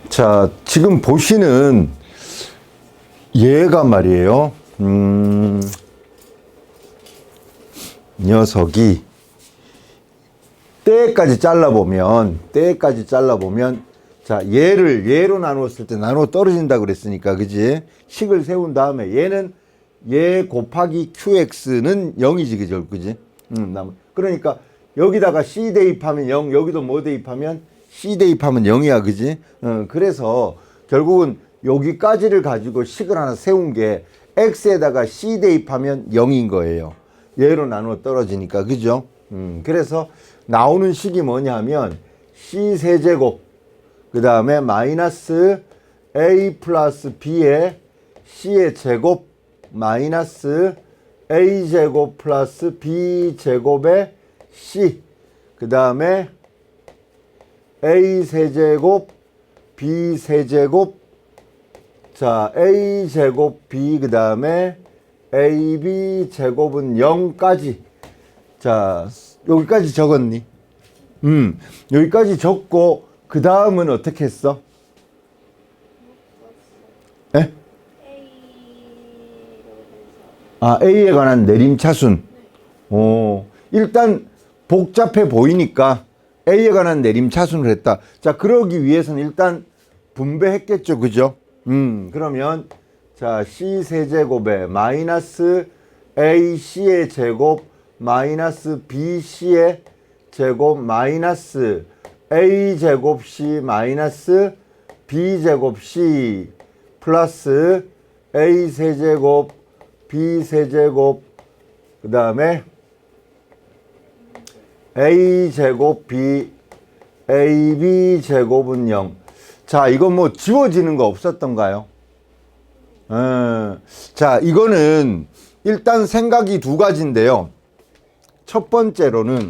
자, 지금 보시는 얘가 말이에요. 녀석이 때까지 잘라보면 자, 얘로 나누었을 때 나누어 떨어진다 그랬으니까, 그지? 식을 세운 다음에 얘 곱하기 qx는 0이지, 그죠? 그지? 그러니까 여기다가 c 대입하면 0, 여기도 뭐 대입하면 c 대입하면 0이야, 그지? 그래서 결국은 여기까지를 가지고 식을 하나 세운 게 x에다가 c 대입하면 0인 거예요. 얘로 나누어 떨어지니까, 그죠? 그래서 나오는 식이 뭐냐면 c 세제곱 그 다음에 마이너스 a 플러스 b의 c의 제곱 마이너스 a 제곱 플러스 b 제곱의 c 그 다음에 a 세제곱 b 세제곱 자 a 제곱 b 그 다음에 ab 제곱은 0까지 자 여기까지 적었니? 여기까지 적고 그 다음은 어떻게 했어? 에? A에 관한 내림차순. 일단 복잡해 보이니까 A에 관한 내림차순을 했다. 자, 그러기 위해서는 일단 분배했겠죠. 그죠? 그러면 자, C 세제곱에 마이너스 AC의 제곱 마이너스 BC의 제곱 마이너스 A제곱 C 마이너스 B제곱 C 플러스 A 세제곱 B 세제곱 그 다음에 A제곱 B AB 제곱은 0. 자, 이건 뭐 지워지는 거 없었던가요? 자, 이거는 일단 생각이 두 가지인데요. 첫 번째로는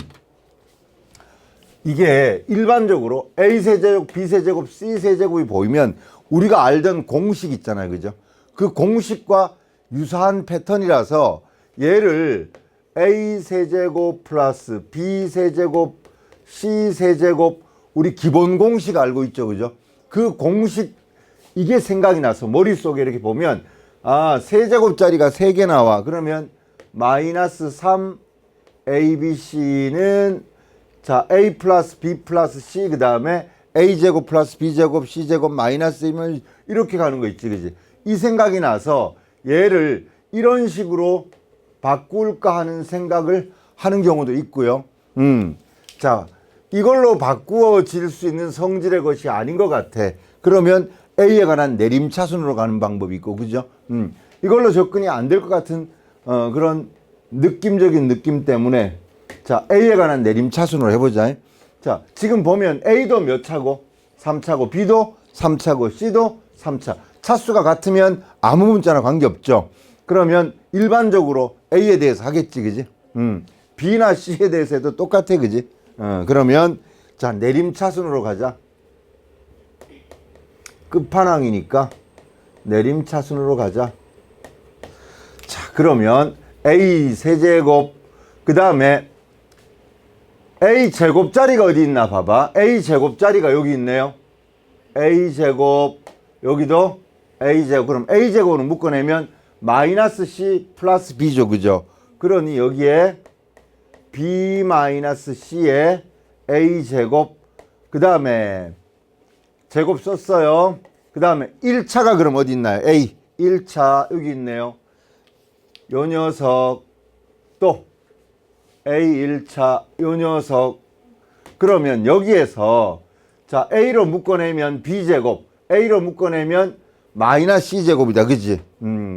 이게 일반적으로 A세제곱, B세제곱, C세제곱이 보이면 우리가 알던 공식 있잖아요. 그죠? 그 공식과 유사한 패턴이라서 얘를 A세제곱 플러스 B세제곱, C세제곱 우리 기본 공식 알고 있죠. 그죠? 그 공식 이게 생각이 나서 머릿속에 이렇게 보면 아, 세제곱짜리가 3개 나와. 그러면 마이너스 3 ABC는 자, A 플러스 B 플러스 C 그 다음에 A제곱 플러스 B제곱 C제곱 마이너스 이면 이렇게 가는 거 있지, 그지? 이 생각이 나서 얘를 이런 식으로 바꿀까 하는 생각을 하는 경우도 있고요. 자, 이걸로 바꾸어질 수 있는 성질의 것이 아닌 것 같아. 그러면 A에 관한 내림차순으로 가는 방법이 있고, 그죠? 이걸로 접근이 안 될 것 같은 그런 느낌적인 느낌 때문에 자, A에 관한 내림차순으로 해보자. 자, 지금 보면 A도 몇 차고? 3차고, B도 3차고, C도 3차. 차수가 같으면 아무 문자나 관계없죠. 그러면 일반적으로 A에 대해서 하겠지, 그지? B나 C에 대해서 해도 똑같아, 그지? 그러면 자, 내림차순으로 가자. 끝판왕이니까 내림차순으로 가자. 자, 그러면 A 세제곱 그 다음에 A제곱짜리가 어디 있나 봐봐. A제곱짜리가 여기 있네요. A제곱 여기도 A제곱 그럼 A제곱으로 묶어내면 마이너스 C 플러스 B죠. 그죠? 그러니 여기에 B 마이너스 C에 A제곱 그 다음에 제곱 썼어요. 그 다음에 1차가 그럼 어디 있나요? A 1차 여기 있네요. 요 녀석 또 A1차 요 녀석 그러면 여기에서 자 A로 묶어내면 B제곱 A로 묶어내면 마이너스 C제곱이다. 그지?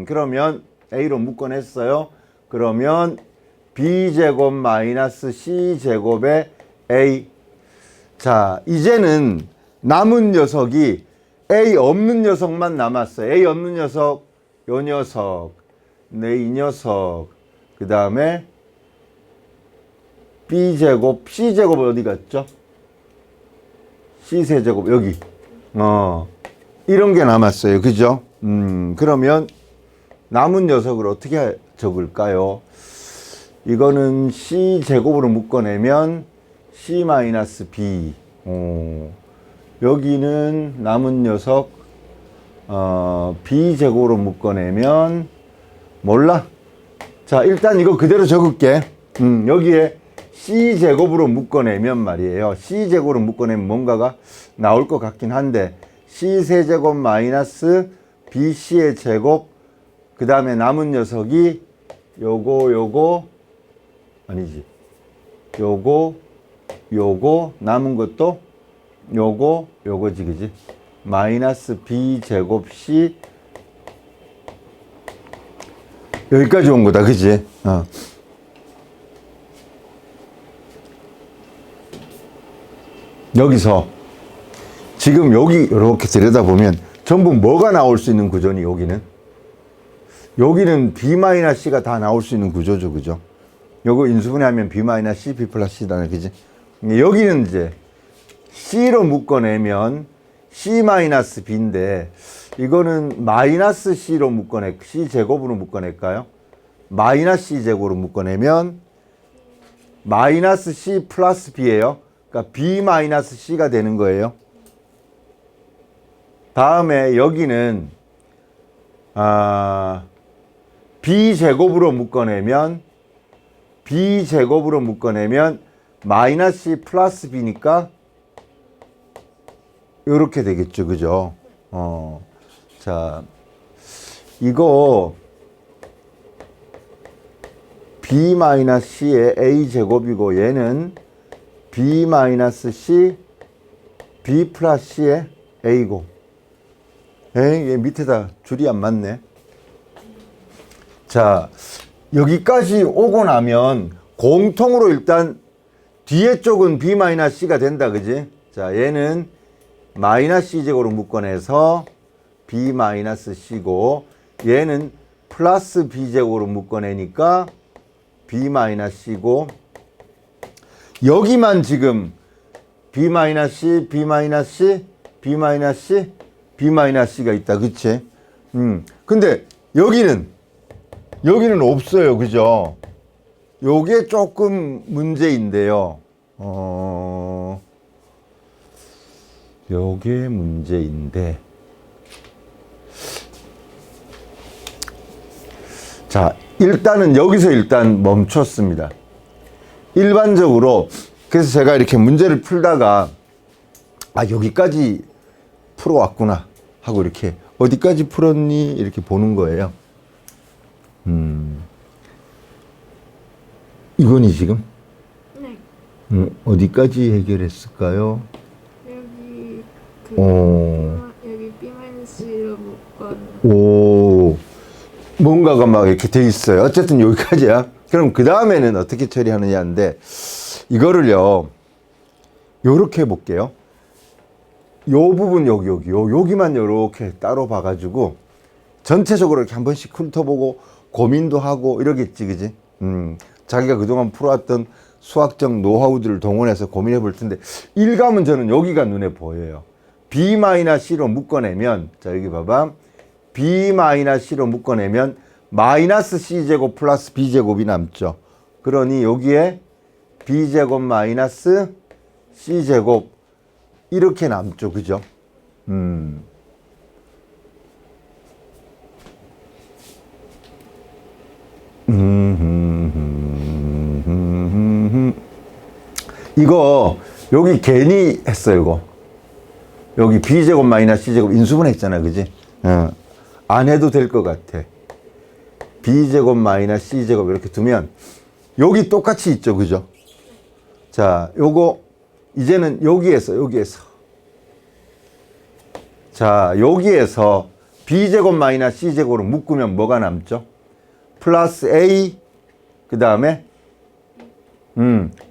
그러면 A로 묶어냈어요. 그러면 B제곱 마이너스 C제곱의 A 자 이제는 남은 녀석이 A 없는 녀석만 남았어요. A 없는 녀석 요 녀석 네, 이 녀석 그 다음에 B제곱, C제곱은 어디 갔죠? C세제곱 여기 이런 게 남았어요. 그죠? 그러면 남은 녀석을 어떻게 적을까요? 이거는 C제곱으로 묶어내면 C-B 여기는 남은 녀석 b제곱으로 묶어내면 몰라. 자, 일단 이거 그대로 적을게. 여기에 c제곱으로 묶어내면 말이에요. c제곱으로 묶어내면 뭔가가 나올 것 같긴 한데 c세제곱 마이너스 bc의 제곱, 그 다음에 남은 녀석이 요거 아니지, 요거 남은 것도 요거지, 그지? 마이너스 b제곱 c, 여기까지 온 거다, 그지? 여기서 지금 여기 이렇게 들여다보면 전부 뭐가 나올 수 있는 구조니? 여기는 b-c가 다 나올 수 있는 구조죠, 그죠? 요거 인수분해하면 b-c, b 플러스 c다, 그지? 여기는 이제 c로 묶어내면 c-b인데 이거는 마이너스 c로 c 제곱으로 묶어낼까요? 마이너스 c 제곱으로 묶어내면 마이너스 c 플러스 b예요. 그러니까 b-c가 되는 거예요. 다음에 여기는 b제곱으로 묶어내면 마이너스 c 플러스 b니까 이렇게 되겠죠, 그죠? 자, 이거 b-c의 a제곱이고 얘는 b-c b 플러스 c의 a고, 얘 밑에다 줄이 안 맞네. 자, 여기까지 오고 나면 공통으로 일단 뒤에 쪽은 b-c가 된다, 그지? 자, 얘는 마이너스 c제곱으로 묶어내서 b-c고 얘는 플러스 b제곱으로 묶어내니까 b-c고 여기만 지금 b-c, b-c, b-c, b-c가 있다, 그치? 근데 여기는 없어요, 그죠? 요게 조금 문제인데요. 요게 문제인데. 자, 일단은 여기서 일단 멈췄습니다. 일반적으로, 그래서 제가 이렇게 문제를 풀다가, 여기까지 풀어왔구나 하고 이렇게, 어디까지 풀었니? 이렇게 보는 거예요. 이거니 지금? 네. 어디까지 해결했을까요? 여기 여기 B-C로 묶어. 오, 뭔가가 막 이렇게 돼 있어요. 어쨌든 여기까지야. 그럼 그 다음에는 어떻게 처리하느냐인데, 이거를요 요렇게 해볼게요. 요 부분 여기만 요렇게 따로 봐가지고 전체적으로 이렇게 한 번씩 훑어보고 고민도 하고 이러겠지, 그지? 자기가 그동안 풀어왔던 수학적 노하우들을 동원해서 고민해 볼 텐데, 일감은 저는 여기가 눈에 보여요. b-c로 묶어내면, 자, 여기 봐봐. b-c로 묶어내면 마이너스 c제곱 플러스 b제곱이 남죠. 그러니 여기에 b제곱 마이너스 c제곱 이렇게 남죠, 그죠? 이거 여기 괜히 했어요, 이거. 여기 b제곱 마이너스 c제곱 인수분해 했잖아, 그지? 안 해도 될 것 같아. b제곱 마이너스 c제곱 이렇게 두면 여기 똑같이 있죠, 그죠? 자, 요거 이제는 여기에서 자, 여기에서 b제곱 마이너스 c제곱으로 묶으면 뭐가 남죠? 플러스 a, 그 다음에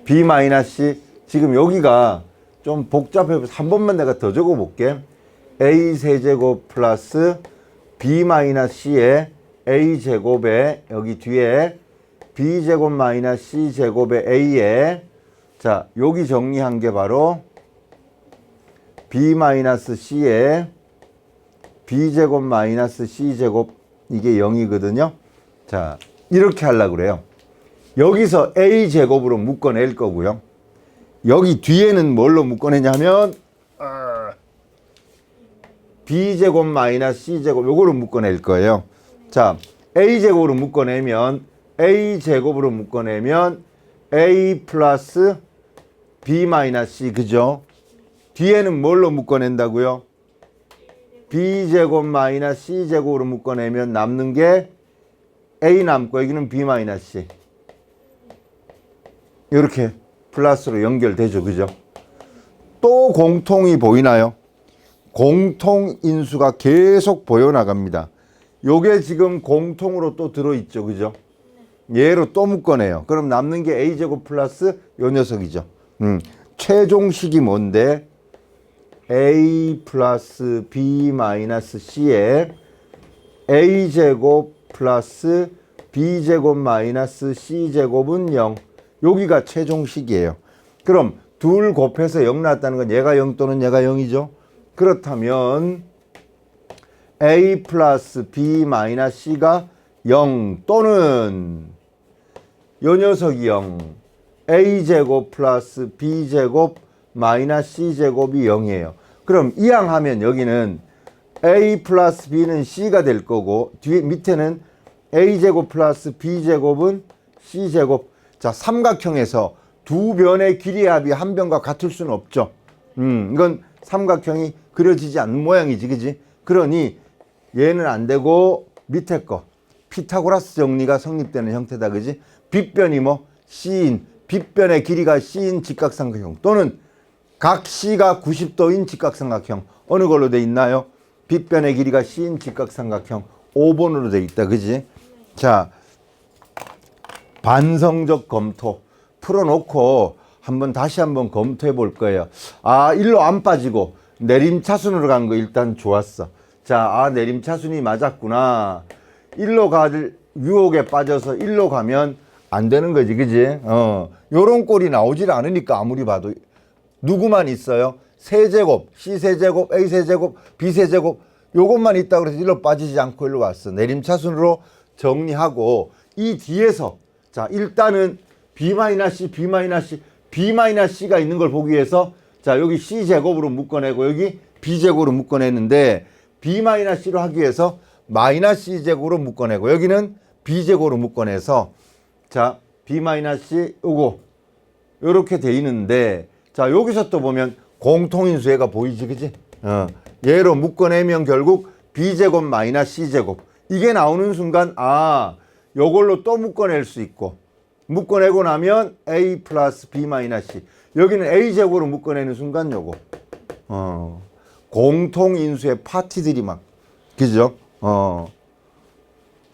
b 마이너스 c. 지금 여기가 좀 복잡해서 한 번만 내가 더 적어 볼게. a 세제곱 플러스 b 마이너스 c의 a 제곱에 여기 뒤에 b 제곱 마이너스 c 제곱의 a에, 자, 여기 정리한 게 바로 b 마이너스 c의 b 제곱 마이너스 c 제곱, 이게 0이거든요. 자, 이렇게 하려고 그래요. 여기서 a 제곱으로 묶어낼 거고요. 여기 뒤에는 뭘로 묶어내냐면 b제곱 마이너스 c제곱 요거를 묶어낼 거예요. 자, a제곱으로 묶어내면 a제곱으로 묶어내면 a 플러스 b 마이너스 c 그죠? 뒤에는 뭘로 묶어낸다고요? b제곱 마이너스 c제곱으로 묶어내면 남는 게 a 남고 여기는 b 마이너스 c 이렇게 플러스로 연결되죠. 그죠? 또 공통이 보이나요? 공통인수가 계속 보여나갑니다. 요게 지금 공통으로 또 들어있죠. 그죠? 얘로 또 묶어내요. 그럼 남는 게 a제곱 플러스 요 녀석이죠. 최종식이 뭔데? a 플러스 b 마이너스 c에 a제곱 플러스 b제곱 마이너스 c제곱은 0. 여기가 최종식이에요. 그럼 둘 곱해서 0 나왔다는 건 얘가 0 또는 얘가 0이죠. 그렇다면 a 플러스 b 마이너스 c가 0 또는 요 녀석이 0 a제곱 플러스 b제곱 마이너스 c제곱이 0이에요. 그럼 이항하면 여기는 a 플러스 b는 c가 될 거고 뒤에 밑에는 a제곱 플러스 b제곱은 c제곱. 자, 삼각형에서 두 변의 길이의 합이 한 변과 같을 수는 없죠. 이건 삼각형이 그려지지 않는 모양이지, 그지? 그러니 얘는 안 되고 밑에 거 피타고라스 정리가 성립되는 형태다, 그지? 빗변이 뭐 C인 빗변의 길이가 C인 직각삼각형 또는 각 C가 90도인 직각삼각형 어느 걸로 돼 있나요? 빗변의 길이가 C인 직각삼각형 5번으로 돼 있다, 그지? 자, 반성적 검토 풀어놓고 다시 한번 검토해 볼 거예요. 아, 일로 안 빠지고 내림차순으로 간 거 일단 좋았어. 자, 내림차순이 맞았구나. 일로 갈 유혹에 빠져서 일로 가면 안 되는 거지, 그지? 요런 꼴이 나오질 않으니까 아무리 봐도 누구만 있어요? 세제곱, C세제곱, A세제곱, B세제곱 요것만 있다고 그래서 일로 빠지지 않고 일로 왔어. 내림차순으로 정리하고 이 뒤에서 자, 일단은 B-C, B-C, B-C가 있는 걸 보기 위해서 자, 여기 C제곱으로 묶어내고 여기 B제곱으로 묶어내는데 B-C로 하기 위해서 마이너스 C제곱으로 묶어내고 여기는 B제곱으로 묶어내서 자, B-C 요거 요렇게 돼 있는데 자, 여기서 또 보면 공통인수애가 보이지, 그지? 얘로 묶어내면 결국 B제곱 마이너스 C제곱 이게 나오는 순간 요걸로 또 묶어낼 수 있고 묶어내고 나면 A 플러스 B 마이너스 C 여기는 A제곱으로 묶어내는 순간 요거 공통인수의 파티들이 막 그죠? 너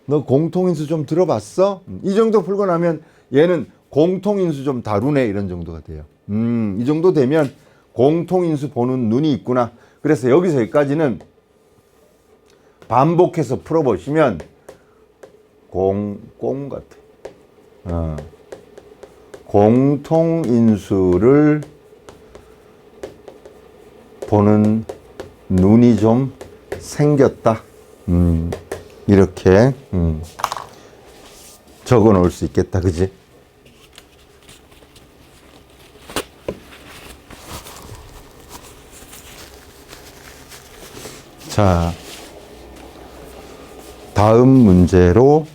공통인수 좀 들어봤어? 이 정도 풀고 나면 얘는 공통인수 좀 다루네 이런 정도가 돼요. 이 정도 되면 공통인수 보는 눈이 있구나. 그래서 여기서 여기까지는 반복해서 풀어보시면 공 같아. 공통인수를 보는 눈이 좀 생겼다. 이렇게 적어 놓을 수 있겠다, 그지? 자, 다음 문제로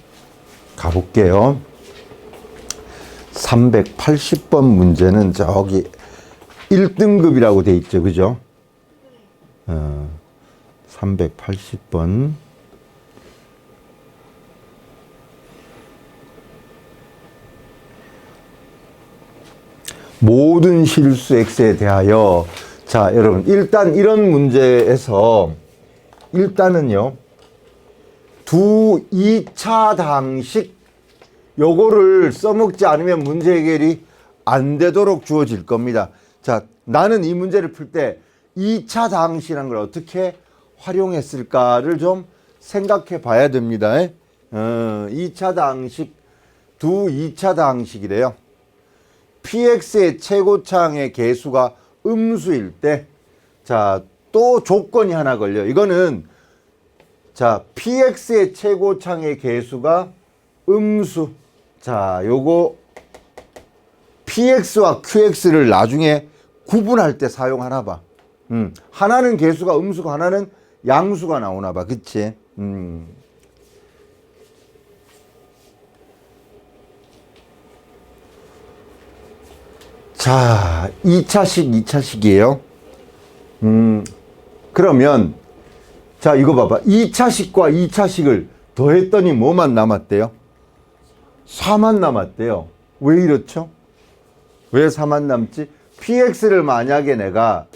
가볼게요. 380번 문제는 저기 1등급이라고 돼 있죠, 그죠? 380번. 모든 실수 x에 대하여 자, 여러분 일단 이런 문제에서 일단은요 두 2차 당식 요거를 써먹지 않으면 문제 해결이 안 되도록 주어질 겁니다. 자, 나는 이 문제를 풀 때 2차 당식이라는 걸 어떻게 활용했을까를 좀 생각해 봐야 됩니다. 2차 당식, 두 2차 당식이래요. px의 최고차항의 개수가 음수일 때, 자, 또 조건이 하나 걸려요. 이거는, 자, px의 최고차항의 개수가 음수. 자, 요거, px와 qx를 나중에 구분할 때 사용하나 봐. 하나는 개수가 음수고 하나는 양수가 나오나 봐. 그치? 자, 2차식이에요. 그러면, 자, 이거 봐봐. 2차식과 2차식을 더했더니 뭐만 남았대요? 4만 남았대요. 왜 이렇죠? 왜 4만 남지? px를 만약에 내가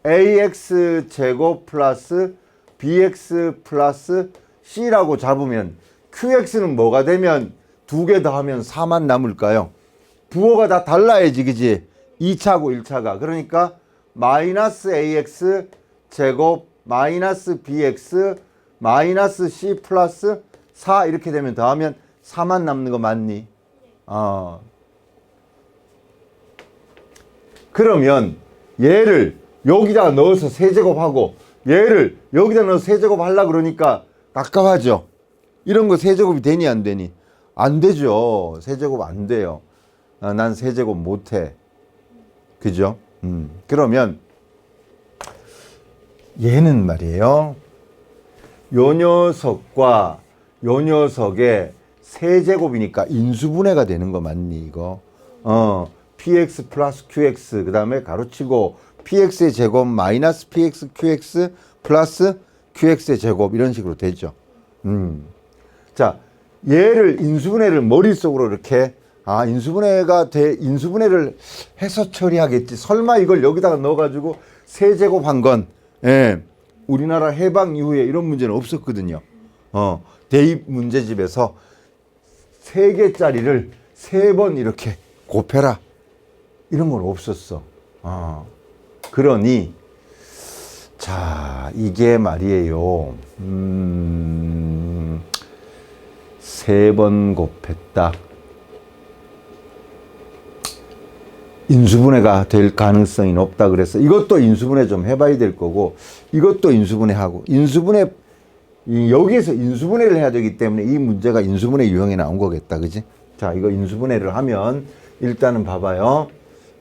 ax 제곱 플러스 bx 플러스 c라고 잡으면 qx는 뭐가 되면 두 개 더하면 4만 남을까요? 부호가 다 달라야지, 그지? 2차고 1차가. 그러니까 마이너스 ax 제곱 마이너스 bx 마이너스 c 플러스 4 이렇게 되면 더하면 4만 남는 거 맞니? 그러면 얘를 여기다 넣어서 세제곱하고 얘를 여기다 넣어서 세제곱 하려고 그러니까 가까워져. 이런 거 세제곱이 되니 안 되니? 안 되죠. 세제곱 안 돼요. 난 세제곱 못해. 그죠? 그러면 얘는 말이에요. 요 녀석과 요 녀석의 세제곱이니까 인수분해가 되는 거 맞니 이거? px 플러스 qx 그 다음에 가로치고 px의 제곱 마이너스 px qx 플러스 qx의 제곱 이런 식으로 되죠. 자, 얘를 인수분해를 머릿속으로 이렇게 인수분해를 해서 처리하겠지. 설마 이걸 여기다가 넣어가지고 세제곱한 건 우리나라 해방 이후에 이런 문제는 없었거든요. 대입 문제집에서 3개짜리를 3번 이렇게 곱해라. 이런 건 없었어. 그러니, 자, 이게 말이에요. 3번 곱했다. 인수분해가 될 가능성이 높다 그래서 이것도 인수분해 좀 해봐야 될 거고, 이것도 인수분해하고, 여기에서 인수분해를 해야 되기 때문에 이 문제가 인수분해 유형에 나온 거겠다. 그지? 자, 이거 인수분해를 하면 일단은 봐봐요.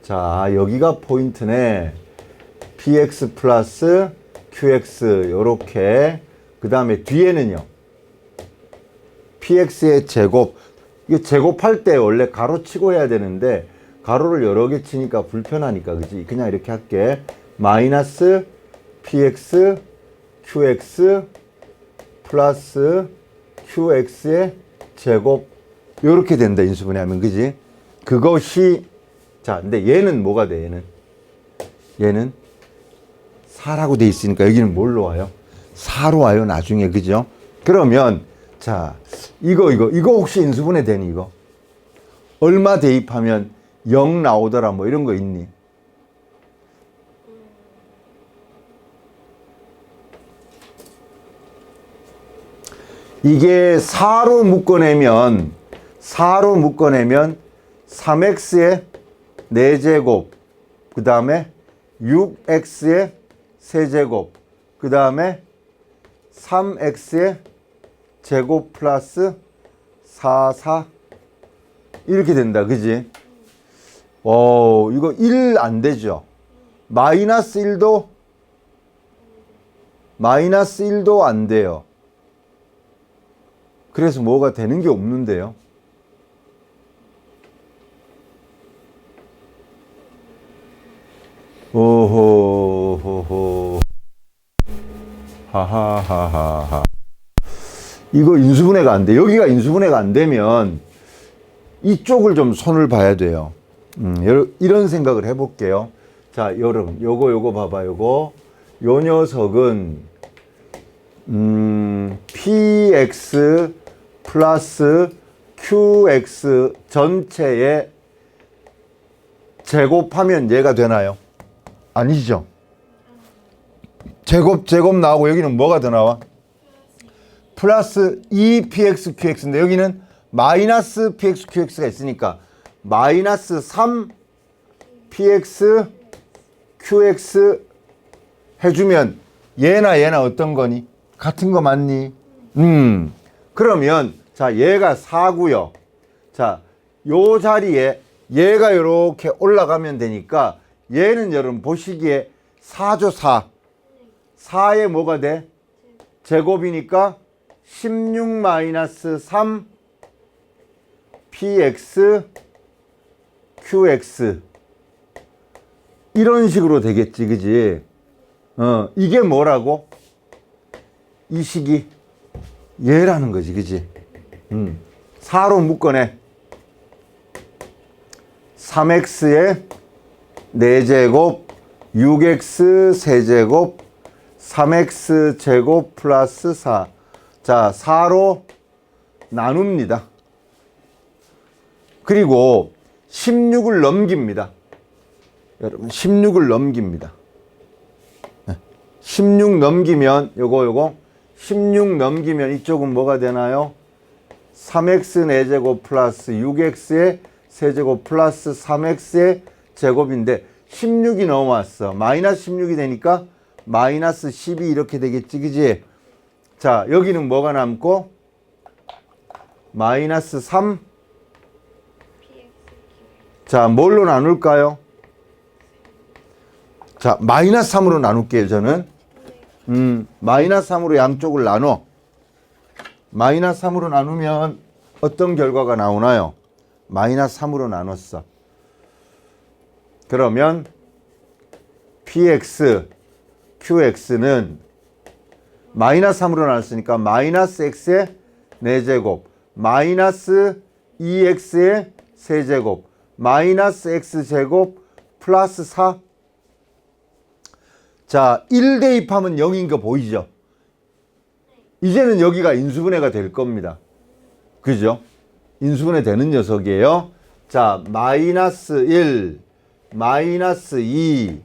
자, 여기가 포인트네. px 플러스 qx 요렇게. 그 다음에 뒤에는요. px의 제곱. 이거 제곱할 때 원래 가로치고 해야 되는데 가로를 여러 개 치니까 불편하니까 그지? 그냥 이렇게 할게. 마이너스 px qx 플러스 qx의 제곱 요렇게 된다. 인수분해하면 그지? 그것이 자, 근데 얘는 뭐가 돼? 얘는 4라고 돼 있으니까 여기는 뭘로 와요? 4로 와요 나중에. 그죠? 그러면 자, 이거 혹시 인수분해 되니 이거? 얼마 대입하면 0 나오더라 뭐 이런 거 있니? 이게 4로 묶어내면 3x의 4제곱 그 다음에 6x의 세제곱 그 다음에 3x의 제곱 플러스 4 이렇게 된다. 그지? 이거 1 안 되죠? 마이너스 1도 안 돼요. 그래서 뭐가 되는 게 없는데요. 오호호호 하하하하. 이거 인수분해가 안 돼. 여기가 인수분해가 안 되면 이쪽을 좀 손을 봐야 돼요. 이런 생각을 해볼게요. 자, 여러분, 요거 봐봐. 요 녀석은 px 플러스 qx 전체에 제곱하면 얘가 되나요? 아니죠. 제곱 나오고 여기는 뭐가 더 나와? 플러스 2px qx인데 여기는 마이너스 px qx가 있으니까 마이너스 3px qx 해주면 얘나 어떤 거니? 같은 거 맞니? 그러면 자, 얘가 4고요. 자, 요 자리에 얘가 이렇게 올라가면 되니까 얘는 여러분 보시기에 4죠. 4에 뭐가 돼? 제곱이니까 16 마이너스 3 px qx 이런 식으로 되겠지, 그지? 이게 뭐라고? 이 식이 얘라는 거지, 그지? 4로 묶어내. 3x의 4제곱 6x 세제곱 3x 제곱 플러스 4. 자, 4로 나눕니다. 그리고 16을 넘깁니다. 여러분, 16을 넘깁니다. 16 넘기면 요거 16 넘기면 이쪽은 뭐가 되나요? 3x 4제곱 플러스 6x의 세제곱 플러스 3x의 제곱인데 16이 넘어왔어. 마이너스 16이 되니까 마이너스 10이 이렇게 되겠지, 그지? 자, 여기는 뭐가 남고? 마이너스 3. 자, 뭘로 나눌까요? 자, 마이너스 3으로 나눌게요, 저는. 마이너스 3으로 양쪽을 나눠. 마이너스 3으로 나누면 어떤 결과가 나오나요? 마이너스 3으로 나눴어. 그러면 px, qx는 마이너스 3으로 나눴으니까 마이너스 x의 4제곱, 마이너스 2x의 세제곱, 마이너스 x제곱 플러스 4. 자, 1 대입하면 0인 거 보이죠? 이제는 여기가 인수분해가 될 겁니다. 그죠? 인수분해 되는 녀석이에요. 자, 마이너스 1, 마이너스 2,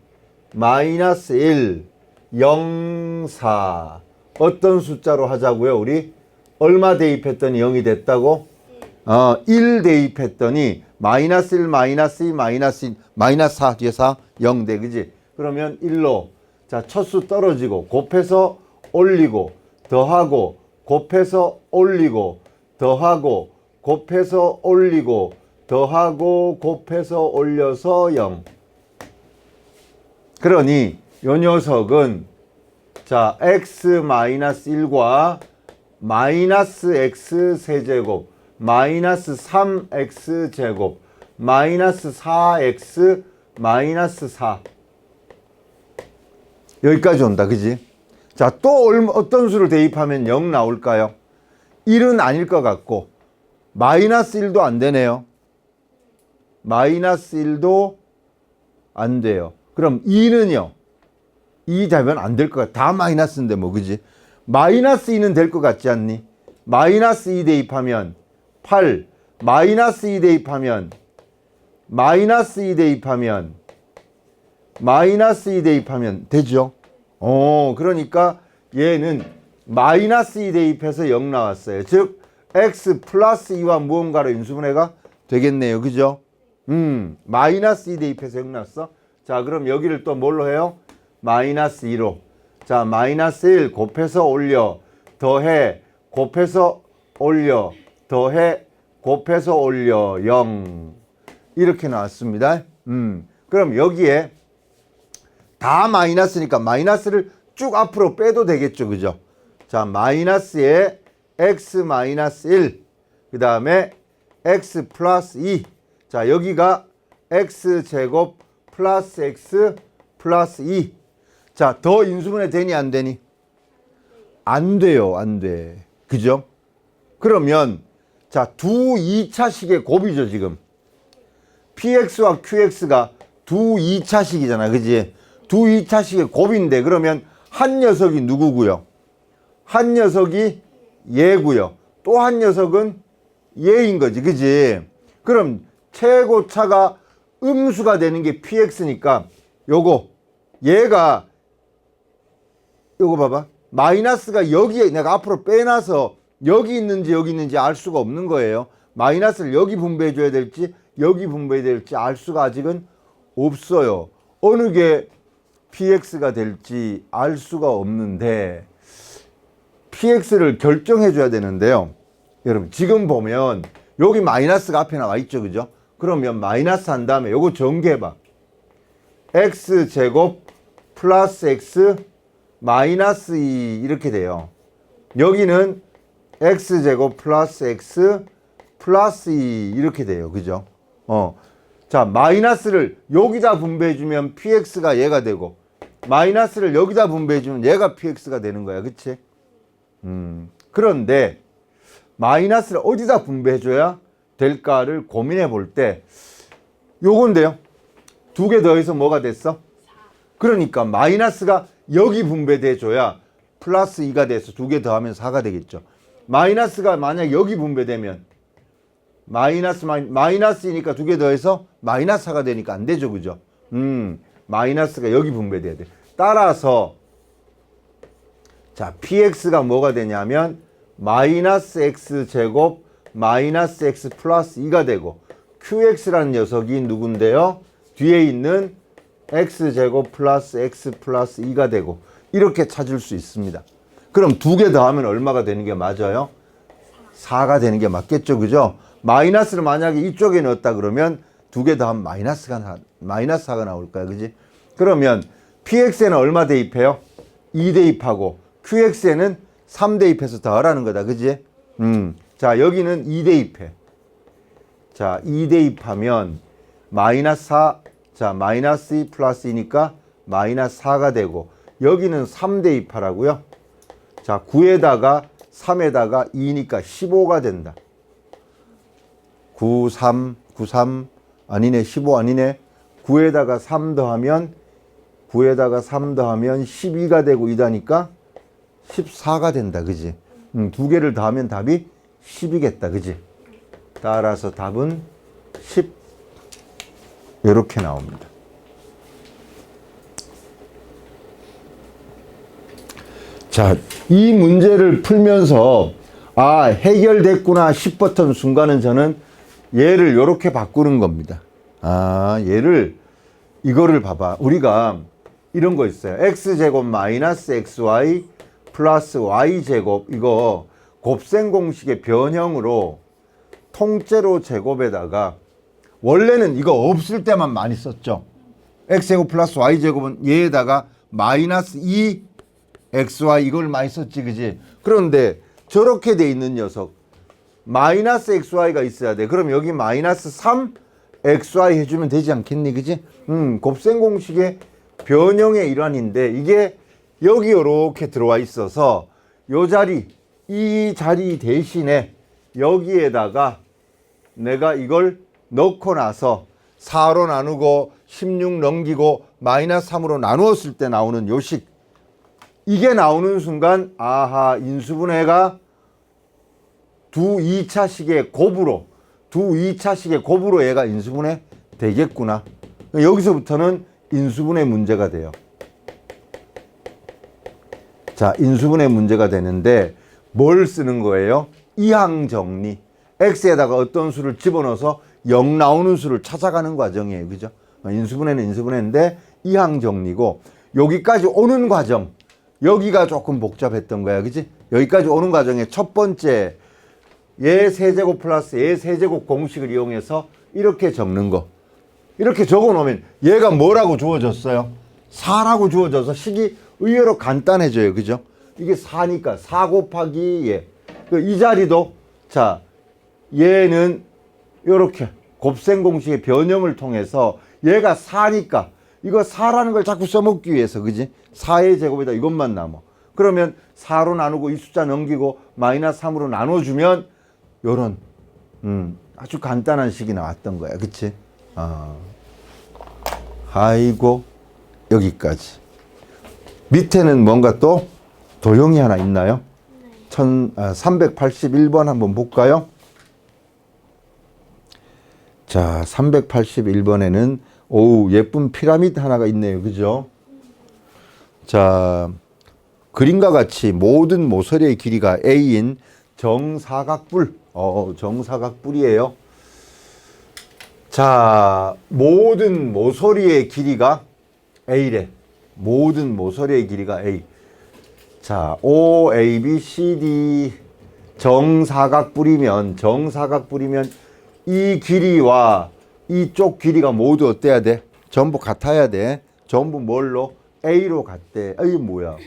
마이너스 1, 0, 4. 어떤 숫자로 하자고요? 우리 얼마 대입했더니 0이 됐다고? 1 대입했더니 마이너스 1, 마이너스 2, 마이너스 1, 마이너스 4 뒤에 4, 0 돼. 그지? 그러면 1로. 자, 첫 수 떨어지고 곱해서 올리고 더하고 곱해서 올리고 더하고 곱해서 올리고 더하고 곱해서 올려서 0. 그러니 요 녀석은 자, x-1과 마이너스 x 세제곱 마이너스 3x 제곱 마이너스 4x 마이너스 4 여기까지 온다, 그지? 자, 또 어떤 수를 대입하면 0 나올까요? 1은 아닐 것 같고 마이너스 1도 안 되네요. 마이너스 1도 안 돼요. 그럼 2는요? 2 되면 안 될 것 같아. 다 마이너스인데 뭐, 그지? 마이너스 2는 될 것 같지 않니? 마이너스 2 대입하면 8, 마이너스 2 대입하면 마이너스 2 대입하면 마이너스 2 대입하면 되죠. 그러니까 얘는 마이너스 2 대입해서 0 나왔어요. 즉 x 플러스 2와 무언가로 인수분해가 되겠네요. 그죠? 마이너스 2 대입해서 0 나왔어. 자, 그럼 여기를 또 뭘로 해요? 마이너스 2로. 자, 마이너스 1 곱해서 올려 더해 곱해서 올려 더해 곱해서 올려 0 이렇게 나왔습니다. 그럼 여기에 다 마이너스니까 마이너스를 쭉 앞으로 빼도 되겠죠, 그죠? 자, 마이너스에 x 마이너스 1, 그 다음에 x 플러스 2. 자, 여기가 x 제곱 플러스 x 플러스 2. 자, 더 인수분해 되니 안 되니? 안 돼요, 안 돼. 그죠? 그러면 자, 두 2차식의 곱이죠, 지금. px와 qx가 두 2차식이잖아, 그지? 두 2차식의 곱인데 그러면 한 녀석이 누구고요? 한 녀석이 얘고요. 또 한 녀석은 얘인 거지, 그지? 그럼 최고차가 음수가 되는 게 px니까 요거 얘가 요거 봐봐. 마이너스가 여기에 내가 앞으로 빼놔서 여기 있는지 알 수가 없는 거예요. 마이너스를 여기 분배해 줘야 될지 여기 분배해야 될지 알 수가 아직은 없어요. 어느 게 px가 될지 알 수가 없는데 px를 결정해 줘야 되는데요. 여러분 지금 보면 여기 마이너스가 앞에 나와 있죠, 그죠? 그러면 마이너스 한 다음에 요거 전개해봐. x 제곱 플러스 x 마이너스 2 이렇게 돼요. 여기는 x제곱 플러스 x 플러스 2 이렇게 돼요. 그죠? 자, 마이너스를 여기다 분배해주면 px가 얘가 되고 마이너스를 여기다 분배해주면 얘가 px가 되는 거야. 그치? 그런데 마이너스를 어디다 분배해줘야 될까를 고민해 볼 때 요건데요. 두 개 더해서 뭐가 됐어? 그러니까 마이너스가 여기 분배돼 줘야 플러스 2가 돼서 두 개 더하면 4가 되겠죠. 마이너스가 만약 여기 분배되면 마이너스이니까 두 개 더해서 마이너스 4가 되니까 안 되죠. 그죠? 마이너스가 여기 분배돼야 돼. 따라서 자, px가 뭐가 되냐면 마이너스 x 제곱 마이너스 x 플러스 2가 되고 qx라는 녀석이 누군데요? 뒤에 있는 x제곱 플러스 x 플러스 2가 되고 이렇게 찾을 수 있습니다. 그럼 두 개 더하면 얼마가 되는 게 맞아요? 4가 되는 게 맞겠죠. 그죠? 마이너스를 만약에 이쪽에 넣었다 그러면 두 개 더하면 마이너스 4가 나올 거야. 그지? 그러면 px에는 얼마 대입해요? 2 대입하고 qx에는 3 대입해서 더하라는 거다. 그지? 자, 여기는 2 대입해. 자, 2 대입하면 마이너스 4, 자, 마이너스 2 플러스 2니까 마이너스 4가 되고 여기는 3 대입하라고요. 자, 9에다가 3에다가 2니까 15가 된다. 9, 3 아니네. 15 아니네. 9에다가 3 더하면 12가 되고 2다니까 14가 된다. 그지? 두 개를 더하면 답이 10이겠다. 그지? 따라서 답은 10 이렇게 나옵니다. 자, 이 문제를 풀면서 아, 해결됐구나 싶었던 순간은 저는 얘를 이렇게 바꾸는 겁니다. 아, 이거를 봐봐. 우리가 이런 거 있어요. x제곱 마이너스 xy 플러스 y제곱, 이거 곱셈 공식의 변형으로 통째로 제곱에다가 원래는 이거 없을 때만 많이 썼죠. x제곱 플러스 y제곱은 얘에다가 마이너스 2xy 이걸 많이 썼지. 그지? 그런데 저렇게 돼 있는 녀석 마이너스 xy가 있어야 돼. 그럼 여기 마이너스 3xy 해주면 되지 않겠니? 그지? 곱셈 공식의 변형의 일환인데 이게 여기 이렇게 들어와 있어서 이 자리 대신에 여기에다가 내가 이걸 넣고 나서 4로 나누고 16 넘기고 마이너스 3으로 나누었을 때 나오는 요식, 이게 나오는 순간 아하, 인수분해가 두 2차식의 곱으로 얘가 인수분해 되겠구나. 여기서부터는 인수분해 문제가 돼요. 자, 인수분해 문제가 되는데 뭘 쓰는 거예요? 이항정리. x에다가 어떤 수를 집어넣어서 0 나오는 수를 찾아가는 과정이에요. 그죠? 인수분해는 인수분해인데 이항정리고 여기까지 오는 과정, 여기가 조금 복잡했던 거야. 그지? 여기까지 오는 과정에 첫 번째 얘 세제곱 플러스 얘 세제곱 공식을 이용해서 이렇게 적는 거. 이렇게 적어 놓으면 얘가 뭐라고 주어졌어요? 4라고 주어져서 식이 의외로 간단해져요. 그죠? 이게 4니까 4 곱하기 얘. 이 자리도 자, 얘는 이렇게 곱셈 공식의 변형을 통해서 얘가 4니까 이거 4라는 걸 자꾸 써먹기 위해서, 그지? 4의 제곱에다 이것만 남아. 그러면 4로 나누고 이 숫자 넘기고 마이너스 3으로 나눠주면 요런 아주 간단한 식이 나왔던 거야. 그치? 아이고, 여기까지. 밑에는 뭔가 또 도형이 하나 있나요? 381번 한번 볼까요? 자, 381번에는 오우, 예쁜 피라미드 하나가 있네요. 그죠? 자, 그림과 같이 모든 모서리의 길이가 A인 정사각뿔. 정사각뿔이에요. 자, 모든 모서리의 길이가 A래. 모든 모서리의 길이가 A. 자, O, A, B, C, D 정사각뿔이면 이 길이와 이쪽 길이가 모두 어때야 돼? 전부 같아야 돼. 전부 뭘로? A로 같대. 이게 뭐야?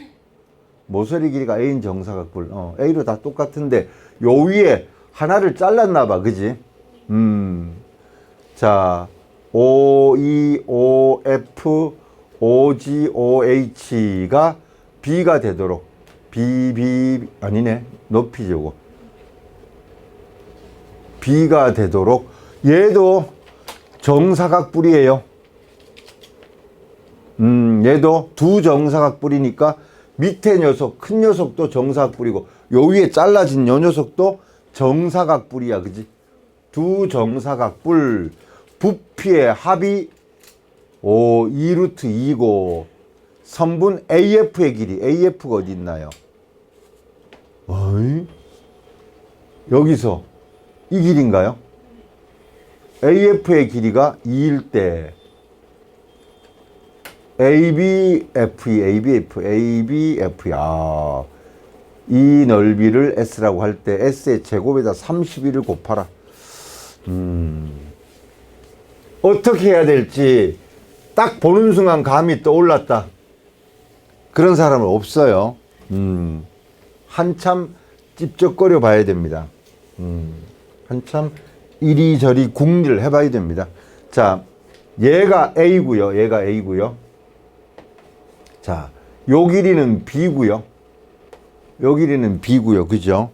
모서리 길이가 A인 정사각뿔. A로 다 똑같은데 요 위에 하나를 잘랐나 봐. 그지? 자, OEOF OGOH가 B가 되도록 아니네. 높이 저거. B가 되도록 얘도 정사각뿔이에요. 얘도 두 정사각뿔이니까 밑에 녀석, 큰 녀석도 정사각뿔이고 요 위에 잘라진 요 녀석도 정사각뿔이야. 그지? 두 정사각뿔 부피의 합이 2루트 2고 선분 AF의 길이 AF가 어디 있나요? 어이? 여기서 이 길인가요? AF의 길이가 2일 때 ABF 이 넓이를 S라고 할 때 S의 제곱에다 31을 곱하라. 어떻게 해야 될지 딱 보는 순간 감이 떠올랐다. 그런 사람은 없어요. 한참 찝쩍거려 봐야 됩니다. 한참 이리저리 궁리를 해봐야 됩니다. 자, 얘가 A고요. 얘가 A고요. 자, 요 길이는 B고요. 요 길이는 B고요. 그죠?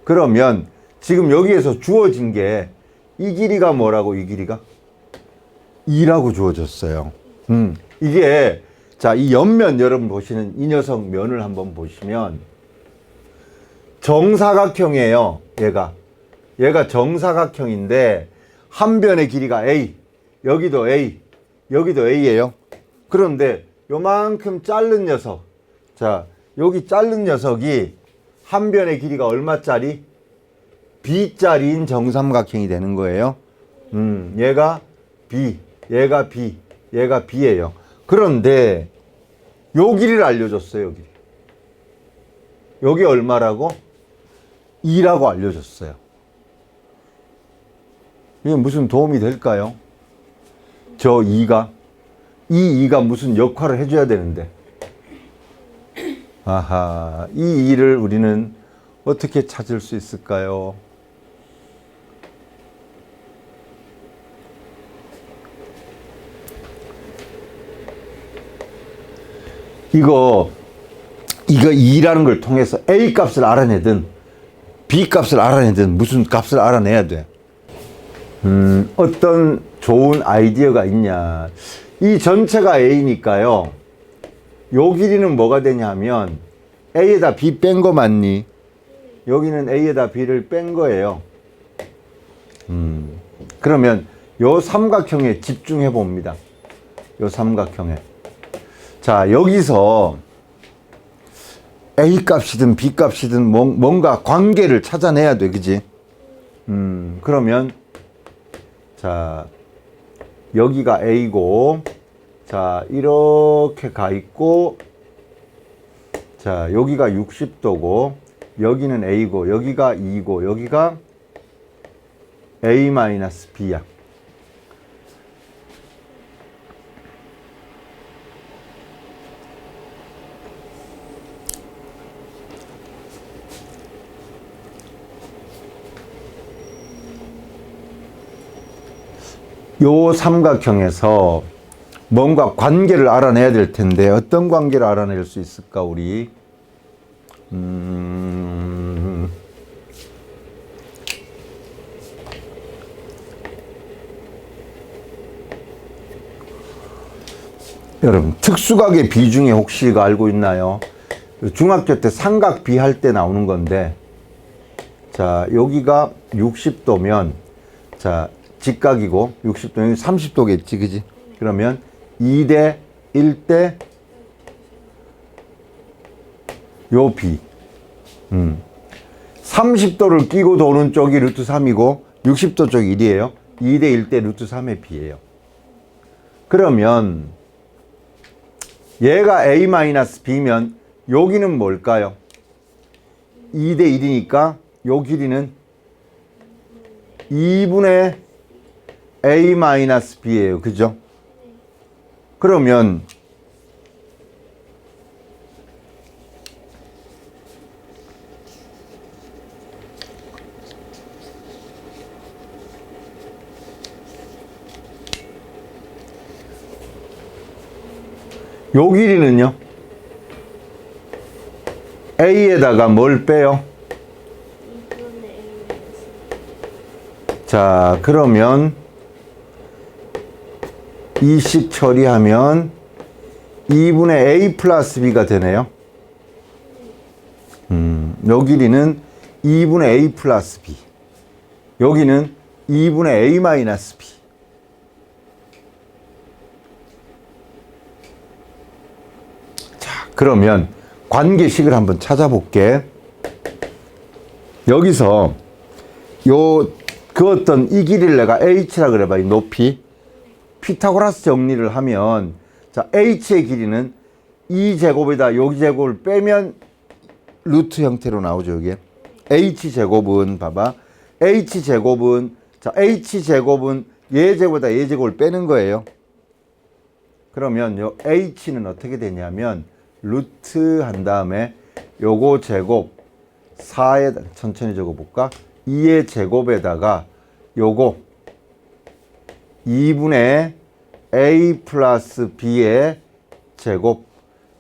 그러면 지금 여기에서 주어진 게 이 길이가 뭐라고? 이 길이가 2라고 주어졌어요. 이게 자, 이 옆면 여러분 보시는 이 녀석 면을 한번 보시면 정사각형이에요. 얘가 정사각형인데 한 변의 길이가 A, 여기도 A, 여기도 A예요. 그런데 요만큼 자른 녀석, 자, 여기 자른 녀석이 한 변의 길이가 얼마짜리? B짜리인 정삼각형이 되는 거예요. 얘가 B, 얘가 B, 얘가 B예요. 그런데 요 길이를 알려줬어요. 요 길이. 여기 얼마라고? 2라고 알려줬어요. 이게 무슨 도움이 될까요? 저 2가 무슨 역할을 해줘야 되는데. 아하, 이 2를 우리는 어떻게 찾을 수 있을까요? 이거 2라는 걸 통해서 A 값을 알아내든 B 값을 알아내든 무슨 값을 알아내야 돼. 어떤 좋은 아이디어가 있냐. 이 전체가 A니까요. 요 길이는 뭐가 되냐면 A에다 B 뺀 거 맞니? 여기는 A에다 B를 뺀 거예요. 그러면 요 삼각형에 집중해 봅니다. 요 삼각형에. 자, 여기서 A 값이든 B 값이든 뭔가 관계를 찾아내야 돼. 그지? 그러면 자, 여기가 A고, 자, 이렇게 가 있고, 자, 여기가 60도고, 여기는 A고, 여기가 2고, 여기가 A-B야. 요 삼각형에서 뭔가 관계를 알아내야 될 텐데 어떤 관계를 알아낼 수 있을까 우리? 여러분 특수각의 비중에 혹시 이거 알고 있나요? 중학교 때 삼각비 할 때 나오는 건데, 자, 여기가 60도면 자, 직각이고 60도면 30도겠지, 그지? 그러면 2대 1대 요 B. 30도를 끼고 도는 쪽이 루트 3이고 60도 쪽이 1이에요. 2대 1대 루트 3의 B예요. 그러면 얘가 A-B면 여기는 뭘까요? 2대 1이니까 요 길이는 2분의 A-B예요. 그죠? 그러면 요 길이는요? A에다가 뭘 빼요? 2분의 A 마이너스 자, 그러면 이식 처리하면 2분의 A 플러스 B가 되네요. 요 길이는 2분의 A 플러스 B. 여기는 2분의 A 마이너스 B. 자, 그러면 관계식을 한번 찾아볼게. 여기서 그 어떤 이 길이를 내가 H라 그래봐. 이 높이. 피타고라스 정리를 하면, 자, H의 길이는 2제곱에다 여기 제곱을 빼면 루트 형태로 나오죠, 이게. H제곱은, 봐봐. H제곱은, 자, H제곱은 얘 제곱에다 얘 제곱을 빼는 거예요. 그러면 요 H는 어떻게 되냐면, 루트 한 다음에 요거 제곱 4에 천천히 적어볼까? 2의 제곱에다가 요거 2분의 A 플러스 B의 제곱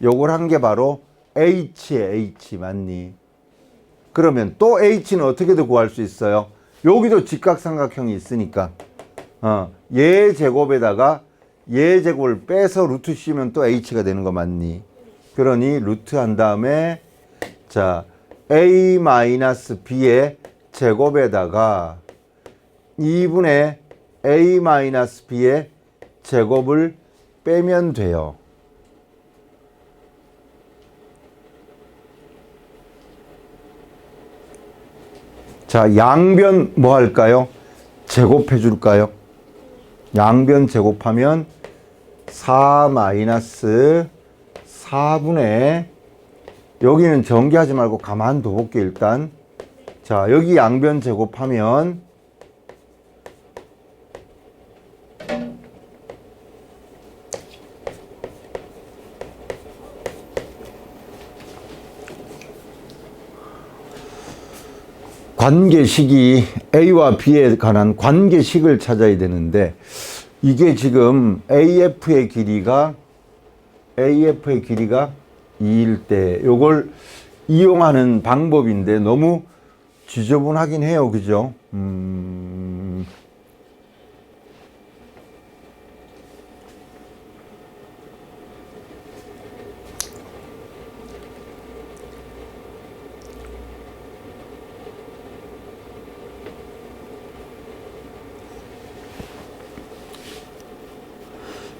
요걸 한 게 바로 H의 H 맞니? 그러면 또 H는 어떻게도 구할 수 있어요? 여기도 직각삼각형이 있으니까 얘 제곱에다가 얘 제곱을 빼서 루트 씌우면 또 H가 되는 거 맞니? 그러니 루트 한 다음에 자 A-B의 제곱에다가 2분의 A-B의 제곱을 빼면 돼요. 자, 양변 뭐 할까요? 제곱해 줄까요? 양변 제곱하면 4-4분의 여기는 전개하지 말고 가만 둬볼게 일단. 자, 여기 양변 제곱하면 관계식이 A와 B에 관한 관계식을 찾아야 되는데 이게 지금 AF의 길이가 2일 때 요걸 이용하는 방법인데 너무 지저분하긴 해요. 그죠?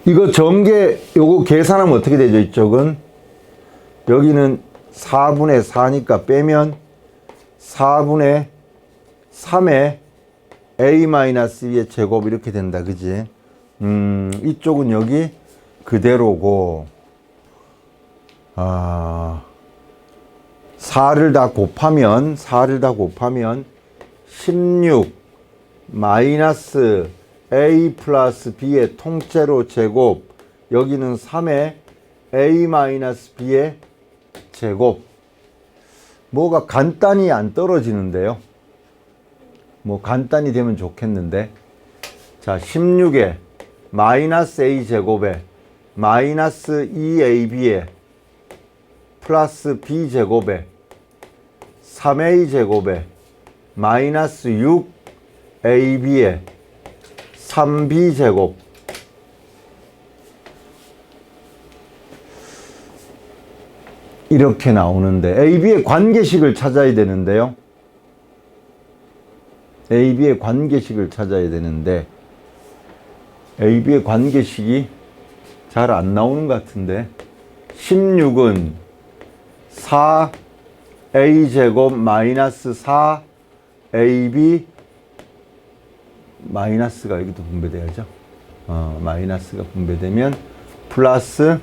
이거 전개 요거 계산하면 어떻게 되죠? 이쪽은 여기는 4분의 4니까 빼면 4분의 3의 A-B의 제곱 이렇게 된다. 그지? 이쪽은 여기 그대로고 4를 다 곱하면 16 마이너스 A 플러스 B의 통째로 제곱 여기는 3의 A 마이너스 B의 제곱 뭐가 간단히 안 떨어지는데요. 뭐 간단히 되면 좋겠는데 자 16에 마이너스 A 제곱에 마이너스 2AB에 플러스 B 제곱에 3A 제곱에 마이너스 6AB에 3B 제곱 이렇게 나오는데 AB의 관계식을 찾아야 되는데요. AB의 관계식을 찾아야 되는데 AB의 관계식이 잘 안 나오는 것 같은데 16은 4A 제곱 마이너스 4AB 마이너스가 여기도 분배돼야죠. 마이너스가 분배되면 플러스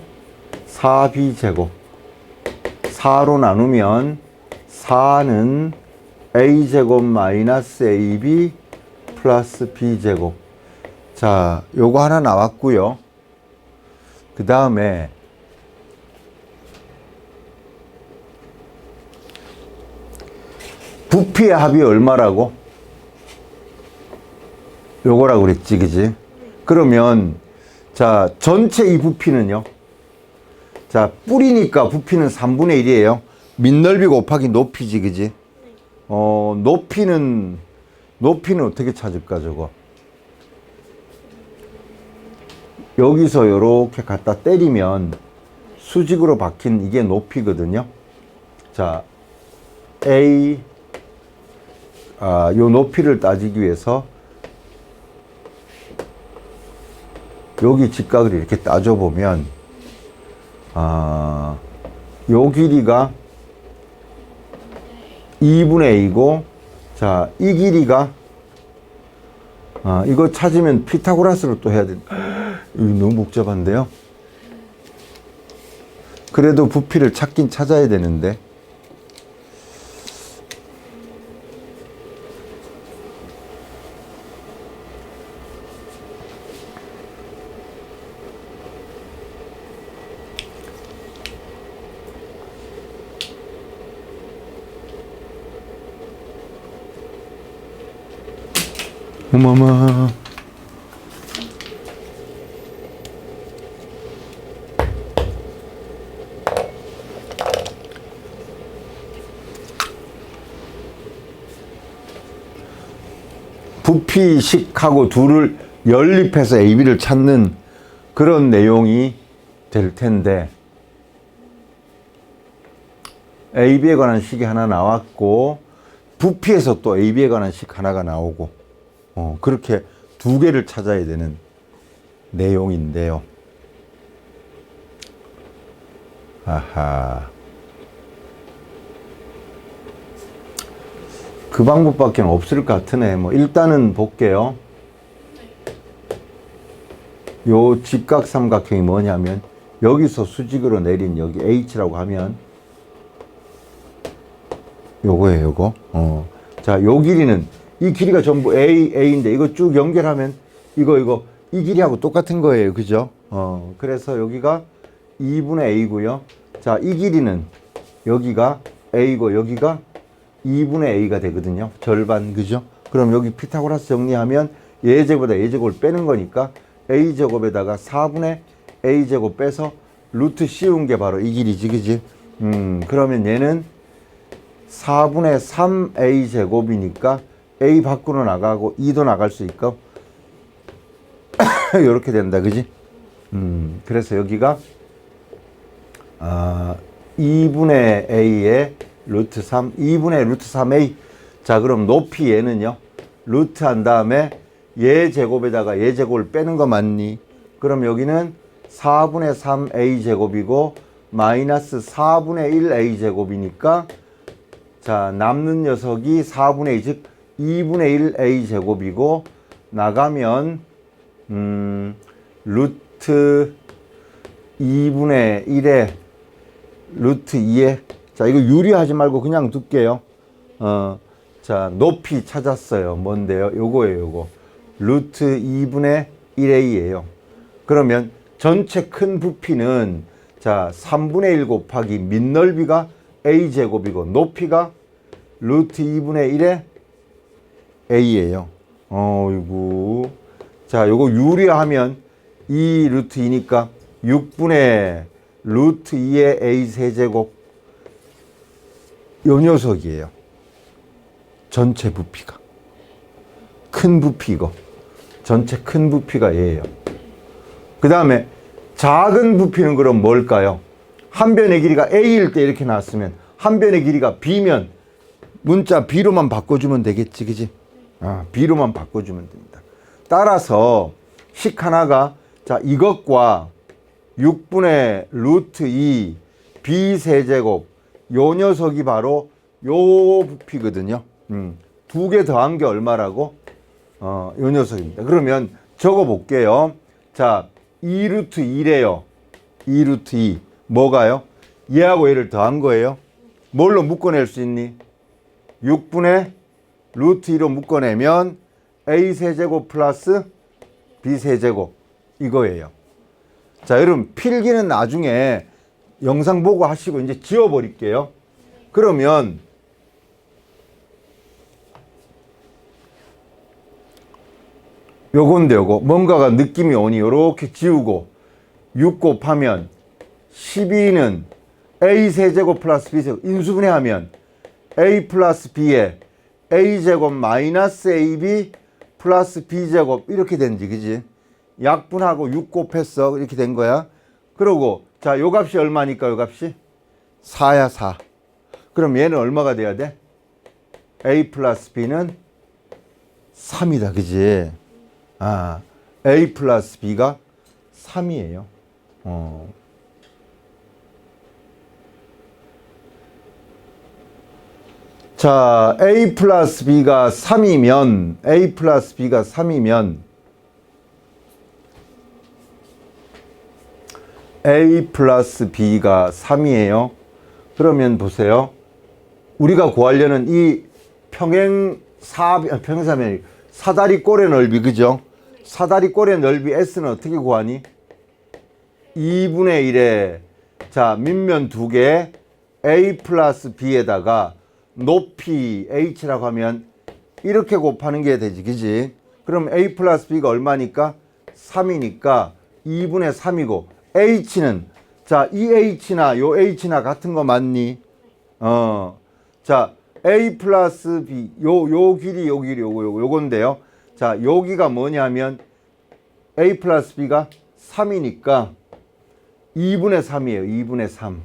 4B 제곱 4로 나누면 4는 A 제곱 마이너스 AB 플러스 B 제곱. 자, 요거 하나 나왔고요. 그 다음에 부피의 합이 얼마라고? 요거라고 그랬지, 그지? 그러면 자 전체 이 부피는요? 자, 뿌리니까 부피는 3분의 1이에요. 밑넓이 곱하기 높이지, 그지? 높이는 어떻게 찾을까, 저거? 여기서 이렇게 갖다 때리면 수직으로 박힌 이게 높이거든요. 자, 요 높이를 따지기 위해서 여기 직각을 이렇게 따져보면, 요 길이가 2분의 A고, 자, 이 길이가, 이거 찾으면 피타고라스로 또 해야 돼. 이거 너무 복잡한데요? 그래도 부피를 찾긴 찾아야 되는데. 어머마. 부피식하고 둘을 연립해서 AB를 찾는 그런 내용이 될 텐데, AB에 관한 식이 하나 나왔고, 부피에서 또 AB에 관한 식 하나가 나오고, 그렇게 두 개를 찾아야 되는 내용인데요. 아하. 그 방법밖에 없을 것 같으네. 뭐 일단은 볼게요. 요 직각삼각형이 뭐냐면 여기서 수직으로 내린 여기 H라고 하면 요거예요, 요거. 자, 요 길이는 이 길이가 전부 A인데 이거 쭉 연결하면 이 길이하고 똑같은 거예요. 그죠? 그래서 여기가 2분의 A고요. 자, 이 길이는 여기가 A고 여기가 2분의 A가 되거든요. 절반, 그죠? 그럼 여기 피타고라스 정리하면 예제보다 예제곱을 빼는 거니까 A제곱에다가 4분의 A제곱 빼서 루트 씌운 게 바로 이 길이지, 그지? 그러면 얘는 4분의 3A제곱이니까 A 밖으로 나가고 2도 나갈 수 있고 이렇게 된다, 그지? 그래서 여기가 2분의 A에 루트 3, 2분의 루트 3A. 자, 그럼 높이 얘는요, 루트 한 다음에 얘 제곱에다가 얘 제곱을 빼는 거 맞니? 그럼 여기는 4분의 3A 제곱이고 마이너스 4분의 1A 제곱이니까, 자, 남는 녀석이 4분의 2, 즉 2분의 1A 제곱이고, 나가면 루트 2분의 1에 루트 2에, 자, 이거 유리하지 말고 그냥 둘게요. 자, 높이 찾았어요. 뭔데요? 요거예요, 요거. 루트 2분의 1A예요. 그러면 전체 큰 부피는, 자, 3분의 1 곱하기 밑넓이가 A제곱이고 높이가 루트 2분의 1의 A예요. 이거. 자, 요거 유리하면 2 루트 2니까 6분의 루트 2의 A 세제곱. 요 녀석이에요. 전체 부피가. 큰 부피 이거. 전체 큰 부피가 얘예요. 그 다음에 작은 부피는 그럼 뭘까요? 한 변의 길이가 A일 때 이렇게 나왔으면 한 변의 길이가 B면 문자 B로만 바꿔주면 되겠지, 그지? B로만 바꿔주면 됩니다. 따라서 식 하나가, 자, 이것과 6분의 루트 2 B 세제곱, 요 녀석이 바로 요 부피거든요. 두 개 더한 게 얼마라고? 요 녀석입니다. 그러면 적어 볼게요. 자, 2 루트 2래요. 2 루트 2. 뭐가요? 얘하고 얘를 더한 거예요. 뭘로 묶어낼 수 있니? 6분의 루트 2로 묶어내면 A 세제곱 플러스 B 세제곱. 이거예요. 자, 여러분 필기는 나중에 영상 보고 하시고 이제 지워버릴게요. 그러면 요건데, 요거 뭔가가 느낌이 오니 요렇게 지우고 6 곱하면 12는 A 세제곱 플러스 B 제곱 인수분해하면 A 플러스 B에 A 제곱 마이너스 AB 플러스 B 제곱 이렇게 된지 그지? 약분하고 6 곱했어 이렇게 된 거야. 그러고 자, 요 값이 얼마니까 요 값이 4야 4. 그럼 얘는 얼마가 돼야 돼? A 플러스 B는 3이다 그지? 아, A 플러스 B가 3이에요. 자, A 플러스 B가 3이면 A 플러스 B가 3이면 A 플러스 B가 3이에요. 그러면 보세요. 우리가 구하려는 이 평행사면 사다리꼴의 넓이 그죠? 사다리꼴의 넓이 S는 어떻게 구하니? 2분의 1에 자, 밑면 두 개 A 플러스 B에다가 높이 H라고 하면 이렇게 곱하는 게 되지 그지? 그럼 A 플러스 B가 얼마니까? 3이니까 2분의 3이고 H는 자, 이 H나 요 H나 같은 거 맞니? 자, A 플러스 B 요 길이 요건데요. 자, 여기가 뭐냐면 A 플러스 B가 3이니까 2분의 3이에요. 2분의 3.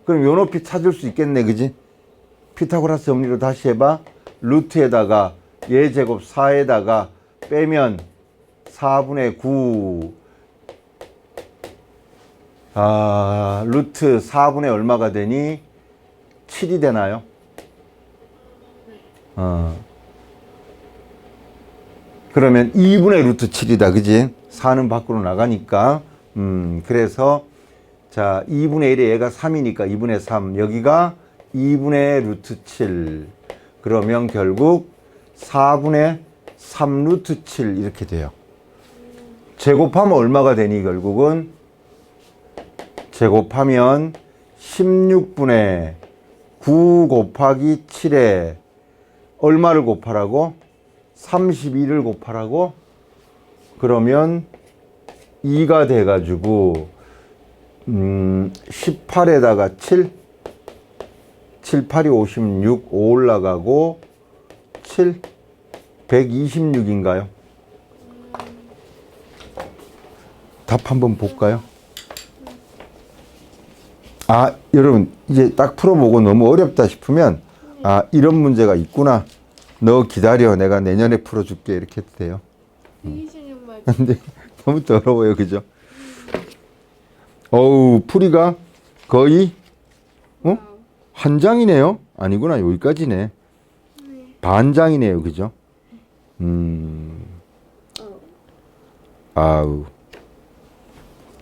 그럼 요 높이 찾을 수 있겠네. 그지? 피타고라스 정리로 다시 해봐. 루트에다가 얘 제곱 4에다가 빼면 4분의 9 루트 4분의 얼마가 되니? 7이 되나요? 그러면 2분의 루트 7이다. 그지? 4는 밖으로 나가니까. 그래서 자, 2분의 1에 얘가 3이니까 2분의 3. 여기가 2분의 루트 7. 그러면 결국 4분의 3 루트 7 이렇게 돼요. 제곱하면 얼마가 되니 결국은? 제곱하면 16분의 9 곱하기 7에 얼마를 곱하라고? 32를 곱하라고? 그러면 2가 돼가지고 18에다가 7 7, 8이 56 5 올라가고 7 126인가요? 답 한번 볼까요? 아, 여러분 이제 딱 풀어보고 너무 어렵다 싶으면 아, 이런 문제가 있구나. 너 기다려. 내가 내년에 풀어줄게. 이렇게 해도 돼요. 20년 근데 너무 더러워요. 그죠? 어우, 풀이가 거의 한 장이네요. 아니구나. 여기까지네. 반 장이네요. 그죠? 아우.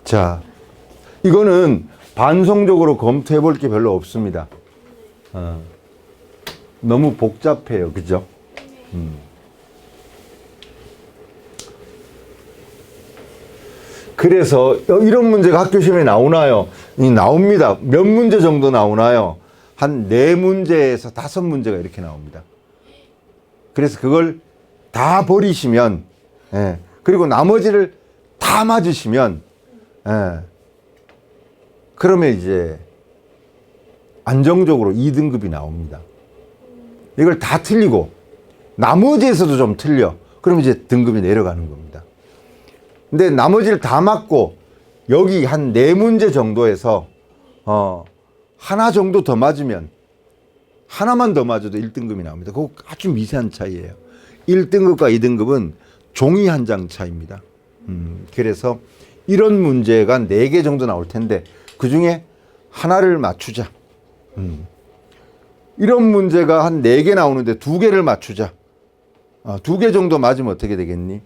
자, 이거는 반성적으로 검토해 볼 게 별로 없습니다. 너무 복잡해요. 그죠? 그래서 이런 문제가 학교 시험에 나오나요? 나옵니다. 몇 문제 정도 나오나요? 한 4문제에서 5문제가 이렇게 나옵니다. 그래서 그걸 다 버리시면, 예, 그리고 나머지를 다 맞으시면, 예, 그러면 이제 안정적으로 2등급이 나옵니다. 이걸 다 틀리고 나머지에서도 좀 틀려. 그럼 이제 등급이 내려가는 겁니다. 근데 나머지를 다 맞고 여기 한 4문제 정도에서 하나 정도 더 맞으면 하나만 더 맞아도 1등급이 나옵니다. 그거 아주 미세한 차이예요. 1등급과 2등급은 종이 한 장 차이입니다. 그래서 이런 문제가 4개 정도 나올 텐데 그 중에 하나를 맞추자. 이런 문제가 한 4개 나오는데 2개를 맞추자. 2개 정도 맞으면 어떻게 되겠니?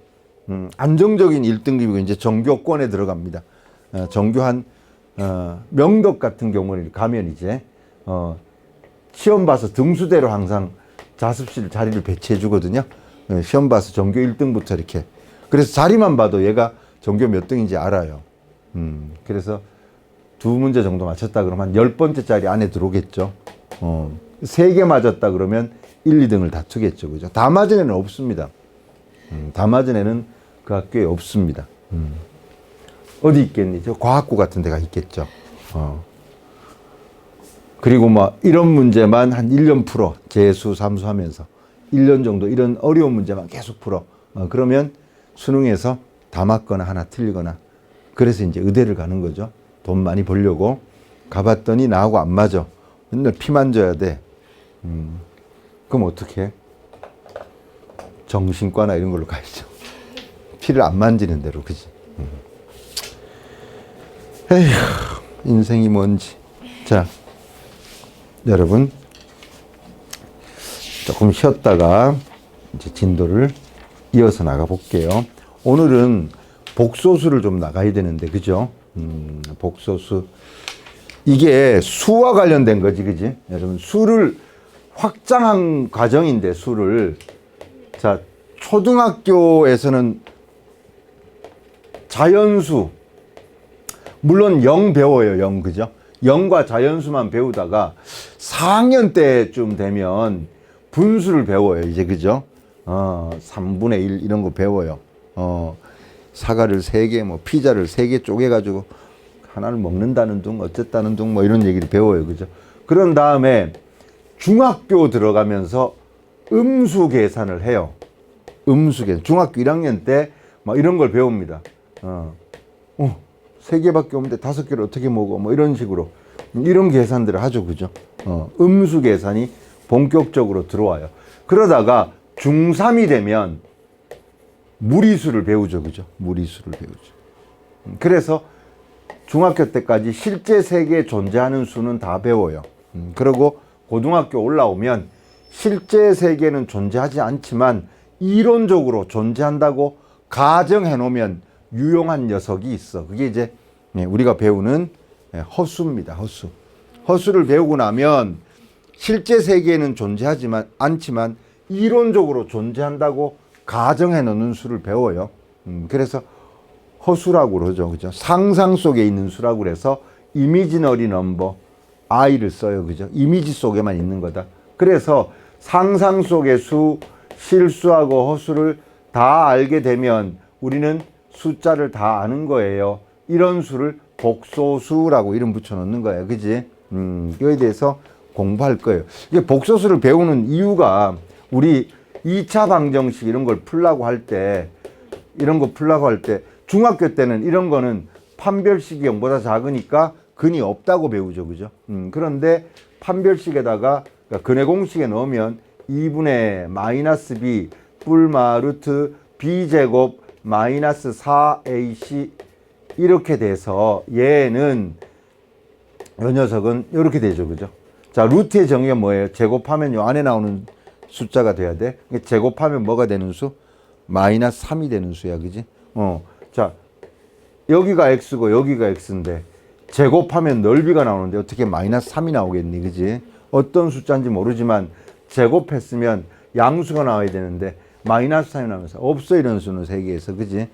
안정적인 1등급이고 이제 전교권에 들어갑니다. 전교 한 명덕 같은 경우는 가면 이제 시험 봐서 등수대로 항상 자습실 자리를 배치해 주거든요. 시험 봐서 전교 1등부터 이렇게. 그래서 자리만 봐도 얘가 전교 몇 등인지 알아요. 그래서 2문제 정도 맞췄다 그러면 한 10번째 자리 안에 들어오겠죠. 3개 맞았다 그러면 1, 2등을 다투겠죠. 그죠? 다 맞은 애는 없습니다. 다 맞은 애는 그 학교에 없습니다. 어디 있겠니? 저 과학고 같은 데가 있겠죠. 그리고 뭐 이런 문제만 한 1년 풀어. 재수, 삼수 하면서. 1년 정도 이런 어려운 문제만 계속 풀어. 그러면 수능에서 다 맞거나 하나 틀리거나. 그래서 이제 의대를 가는 거죠. 돈 많이 벌려고. 가봤더니 나하고 안 맞아. 맨날 피만 줘야 돼. 그럼 어떻게? 정신과나 이런 걸로 가야죠. 피를 안 만지는 대로, 그지? 에휴, 인생이 뭔지. 자, 여러분, 조금 쉬었다가 이제 진도를 이어서 나가 볼게요. 오늘은 복소수를 좀 나가야 되는데, 그죠? 복소수. 이게 수와 관련된 거지, 그지? 여러분, 수를 확장한 과정인데, 수를. 자, 초등학교에서는 자연수, 물론 0 배워요, 0, 그죠? 0과 자연수만 배우다가 4학년 때쯤 되면 분수를 배워요, 이제, 그죠? 3분의 1 이런 거 배워요. 사과를 3개, 뭐, 피자를 3개 쪼개가지고 하나를 먹는다는 둥, 어쨌다는 둥, 뭐, 이런 얘기를 배워요, 그죠? 그런 다음에 중학교 들어가면서 음수 계산을 해요. 음수 계산. 중학교 1학년 때 막 이런 걸 배웁니다. 3개밖에 없는데 5개를 어떻게 먹어? 뭐 이런 식으로. 이런 계산들을 하죠. 그죠? 음수 계산이 본격적으로 들어와요. 그러다가 중3이 되면 무리수를 배우죠. 그죠? 무리수를 배우죠. 그래서 중학교 때까지 실제 세계에 존재하는 수는 다 배워요. 그리고 고등학교 올라오면 실제 세계는 존재하지 않지만 이론적으로 존재한다고 가정해 놓으면 유용한 녀석이 있어. 그게 이제 우리가 배우는 허수입니다. 허수. 허수를 배우고 나면 실제 세계에는 존재하지만 않지만 이론적으로 존재한다고 가정해 놓는 수를 배워요. 그래서 허수라고 그러죠. 그죠? 상상 속에 있는 수라고 그래서 이미지너리 넘버 I를 써요. 그죠? 이미지 속에만 있는 거다. 그래서 상상 속의 수, 실수하고 허수를 다 알게 되면 우리는 숫자를 다 아는 거예요. 이런 수를 복소수라고 이름 붙여놓는 거예요. 그지? 이거에 대해서 공부할 거예요. 이게 복소수를 배우는 이유가 우리 2차 방정식 이런 걸 풀라고 할 때, 중학교 때는 이런 거는 판별식이 0보다 작으니까 근이 없다고 배우죠. 그죠? 그런데 판별식에다가 그러니까 근의 공식에 넣으면 2분의 마이너스 b 뿔마 루트 b제곱 마이너스 4ac 이렇게 돼서 얘는 이 녀석은 이렇게 되죠. 그죠? 자, 루트의 정의가 뭐예요? 제곱하면 요 안에 나오는 숫자가 돼야 돼. 제곱하면 뭐가 되는 수? 마이너스 3이 되는 수야. 그지? 자, 여기가 x고 여기가 x인데 제곱하면 넓이가 나오는데 어떻게 마이너스 3이 나오겠니? 그지? 어떤 숫자인지 모르지만 제곱했으면 양수가 나와야 되는데 마이너스 3이 나오면서 없어 이런 수는 세계에서. 그지?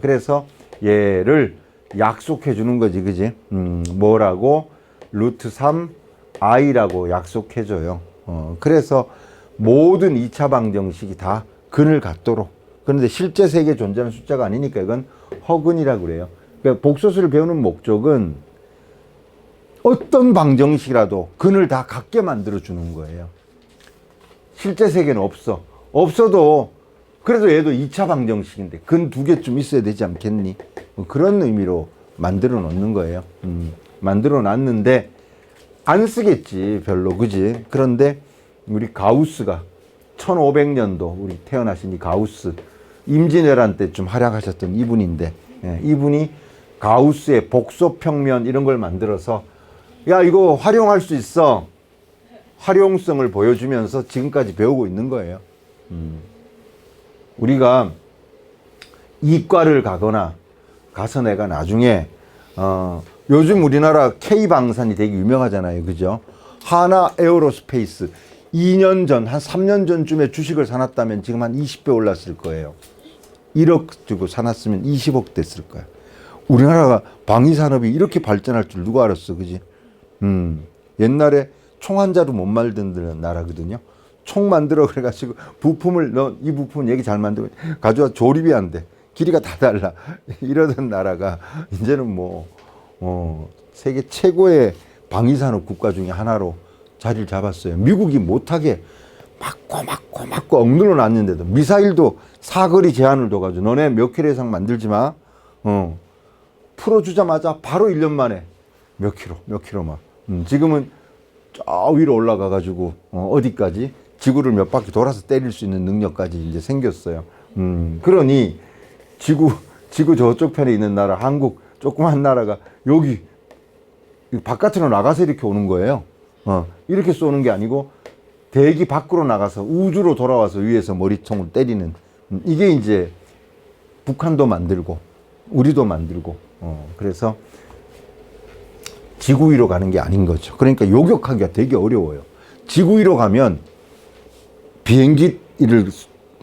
그래서 얘를 약속해 주는 거지. 그지? 뭐라고? 루트 3 i라고 약속해 줘요. 그래서 모든 2차 방정식이 다 근을 갖도록. 그런데 실제 세계에 존재하는 숫자가 아니니까 이건 허근이라고 그래요. 그러니까 복소수를 배우는 목적은 어떤 방정식이라도 근을 다 갖게 만들어 주는 거예요. 실제 세계는 없어. 없어도 그래도 얘도 2차 방정식인데 근 2개쯤 있어야 되지 않겠니? 그런 의미로 만들어 놓는 거예요. 만들어 놨는데 안 쓰겠지 별로. 그지? 그런데 우리 가우스가 1500년도 우리 태어나신 이 가우스 임진왜란 때쯤 활약하셨던 이분인데 이분이 가우스의 복소평면 이런 걸 만들어서 야 이거 활용할 수 있어. 활용성을 보여주면서 지금까지 배우고 있는 거예요. 우리가 이과를 가거나 가서 내가 나중에 요즘 우리나라 K방산이 되게 유명하잖아요. 그죠? 하나 에어로스페이스 2년 전, 한 3년 전쯤에 주식을 사놨다면 지금 한 20배 올랐을 거예요. 1억 주고 사놨으면 20억 됐을 거야. 우리나라가 방위산업이 이렇게 발전할 줄 누가 알았어. 그지? 옛날에 총 한 자루 못 만드는 나라거든요. 총 만들어 그래가지고 부품을 이 부품 얘기 잘 만들고 가져와 조립이 안 돼. 길이가 다 달라. 이러던 나라가 이제는 세계 최고의 방위산업 국가 중에 하나로 자리를 잡았어요. 미국이 못하게 막고 억눌러 놨는데도 미사일도 사거리 제한을 둬가지고 너네 몇 킬로 이상 만들지 마. 풀어주자마자 바로 1년 만에 몇 킬로 막. 지금은 저 위로 올라가가지고 어디까지 지구를 몇 바퀴 돌아서 때릴 수 있는 능력까지 이제 생겼어요. 그러니 지구 저쪽 편에 있는 나라, 한국 조그만 나라가 여기 바깥으로 나가서 이렇게 오는 거예요. 이렇게 쏘는 게 아니고 대기 밖으로 나가서 우주로 돌아와서 위에서 머리통을 때리는, 이게 이제 북한도 만들고 우리도 만들고 그래서 지구 위로 가는 게 아닌 거죠. 그러니까 요격하기가 되게 어려워요. 지구 위로 가면 비행기를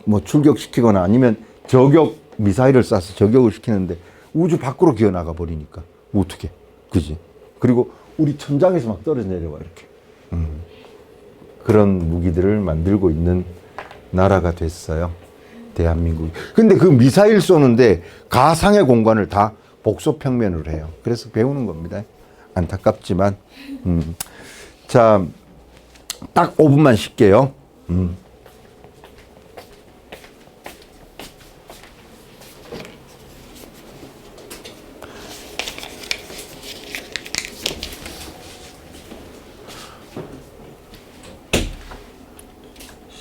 뭐 출격시키거나 아니면 저격 미사일을 쏴서 저격을 시키는데 우주 밖으로 기어 나가 버리니까 어떻게, 그지? 그리고 우리 천장에서 막 떨어져 내려와 이렇게. 그런 무기들을 만들고 있는 나라가 됐어요, 대한민국이. 근데 그 미사일 쏘는데 가상의 공간을 다 복소평면으로 해요. 그래서 배우는 겁니다. 안타깝지만. 자, 딱 5분만 쉴게요.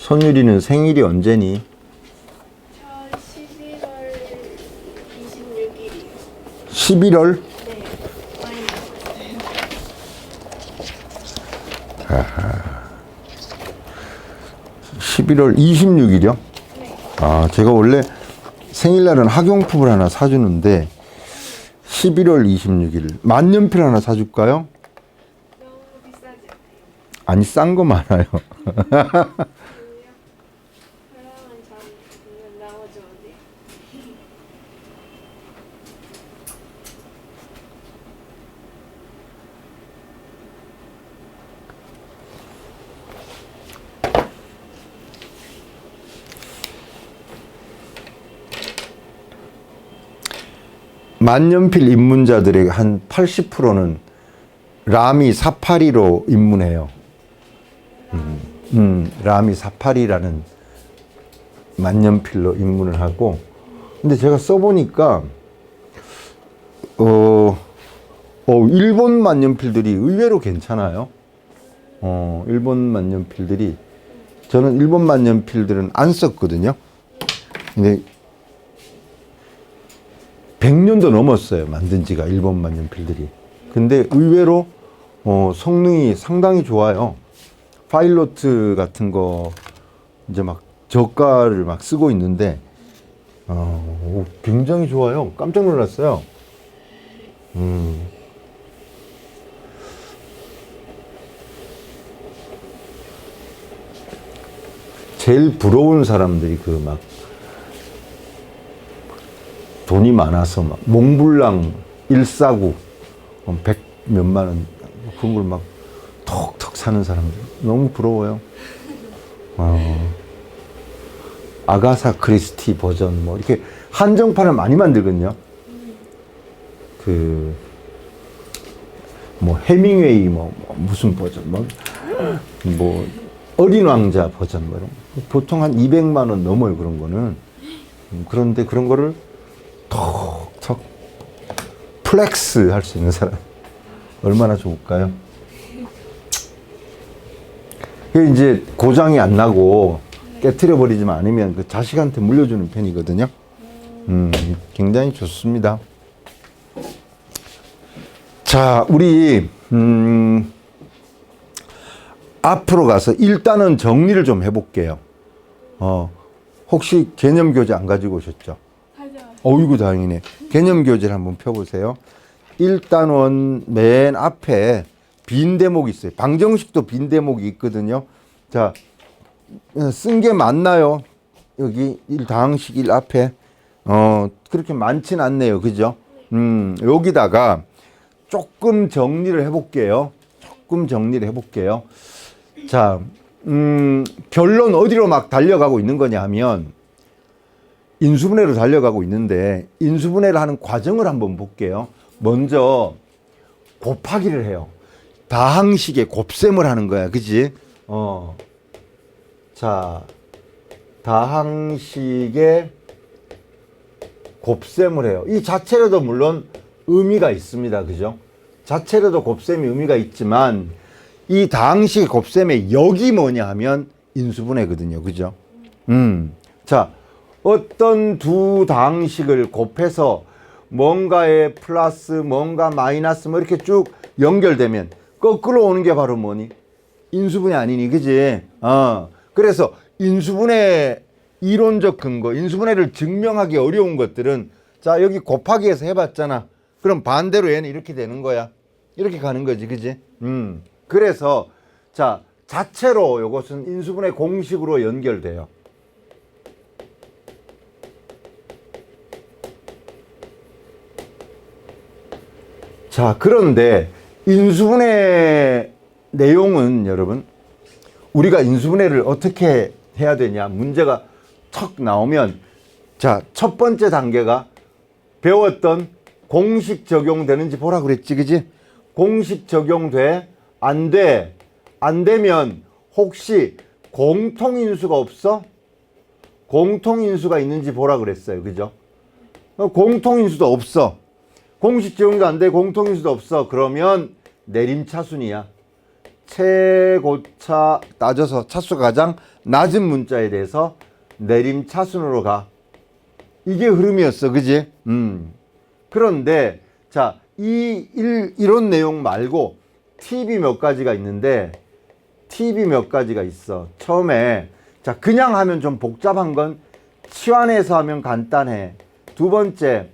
손유리는 생일이 언제니? 저 11월 26일이요. 11월? 네, 많이 남았어요. 11월 26일이요? 네. 아, 제가 원래 생일날은 학용품을 하나 사주는데 11월 26일 만년필 하나 사줄까요? 너무 비싸지 않아요? 아니, 싼 거 많아요. 그러면 저는 나눠줘야 만년필 입문자들의 한 80%는 라미 사파리로 입문해요. 라미 사파리라는 만년필로 입문을 하고, 근데 제가 써보니까 일본 만년필들이 의외로 괜찮아요. 일본 만년필들이, 저는 일본 만년필들은 안 썼거든요. 근데 100년도 넘었어요, 만든 지가, 일본 만년필들이. 근데 의외로 성능이 상당히 좋아요. 파일로트 같은 거 이제 막 저가를 막 쓰고 있는데 굉장히 좋아요. 깜짝 놀랐어요. 제일 부러운 사람들이 그 막 돈이 많아서 막 몽블랑 149 100 몇만 원 그런 걸 막 톡톡 사는 사람들 너무 부러워요. 아가사 크리스티 버전 뭐 이렇게 한정판을 많이 만들거든요. 그 뭐 해밍웨이 뭐 무슨 버전 뭐 어린 왕자 버전 뭐 이런 보통 한 200만 원 넘어요, 그런 거는. 그런데 그런 거를 톡톡 플렉스 할 수 있는 사람 얼마나 좋을까요? 그게 이제 고장이 안 나고 깨트려 버리지만 않으면 그 자식한테 물려주는 편이거든요. 굉장히 좋습니다. 자, 우리 앞으로 가서 일단은 정리를 좀 해볼게요. 혹시 개념 교재 안 가지고 오셨죠? 어이구, 다행이네. 개념 교재를 한번 펴보세요. 1단원 맨 앞에 빈 대목이 있어요. 방정식도 빈 대목이 있거든요. 자, 쓴 게 맞나요? 여기 1당식 1 앞에. 그렇게 많진 않네요. 그죠? 여기다가 조금 정리를 해볼게요. 자, 결론 어디로 막 달려가고 있는 거냐 하면 인수분해로 달려가고 있는데 인수분해를 하는 과정을 한번 볼게요. 먼저 곱하기를 해요. 다항식의 곱셈을 하는 거야. 그지? 자, 다항식의 곱셈을 해요. 이 자체로도 물론 의미가 있습니다. 그죠? 자체로도 곱셈이 의미가 있지만 이 다항식의 곱셈의 역이 뭐냐 하면 인수분해거든요. 그죠? 자, 어떤 두 다항식을 곱해서 뭔가에 플러스, 뭔가 마이너스 뭐 이렇게 쭉 연결되면 거꾸로 오는 게 바로 뭐니? 인수분해 아니니, 그지? 그래서 인수분해 이론적 근거, 인수분해를 증명하기 어려운 것들은 자, 여기 곱하기해서 해봤잖아. 그럼 반대로 얘는 이렇게 되는 거야. 이렇게 가는 거지, 그지? 그래서 자, 자체로 이것은 인수분해 공식으로 연결돼요. 자, 그런데 인수분해 내용은 여러분, 우리가 인수분해를 어떻게 해야 되냐 문제가 턱 나오면, 자, 첫 번째 단계가 배웠던 공식 적용되는지 보라 그랬지, 그지? 공식 적용돼? 안 돼? 안 되면 혹시 공통인수가 없어? 공통인수가 있는지 보라 그랬어요, 그죠? 공통인수도 없어. 공식 적용도 안 돼, 공통인수도 없어. 그러면 내림차순이야. 최고차 따져서 차수가 가장 낮은 문자에 대해서 내림차순으로 가. 이게 흐름이었어, 그지? 그런데 자, 이런 내용 말고 팁이 몇 가지가 있는데, 팁이 몇 가지가 있어. 처음에 자, 그냥 하면 좀 복잡한 건 치환해서 하면 간단해. 두 번째,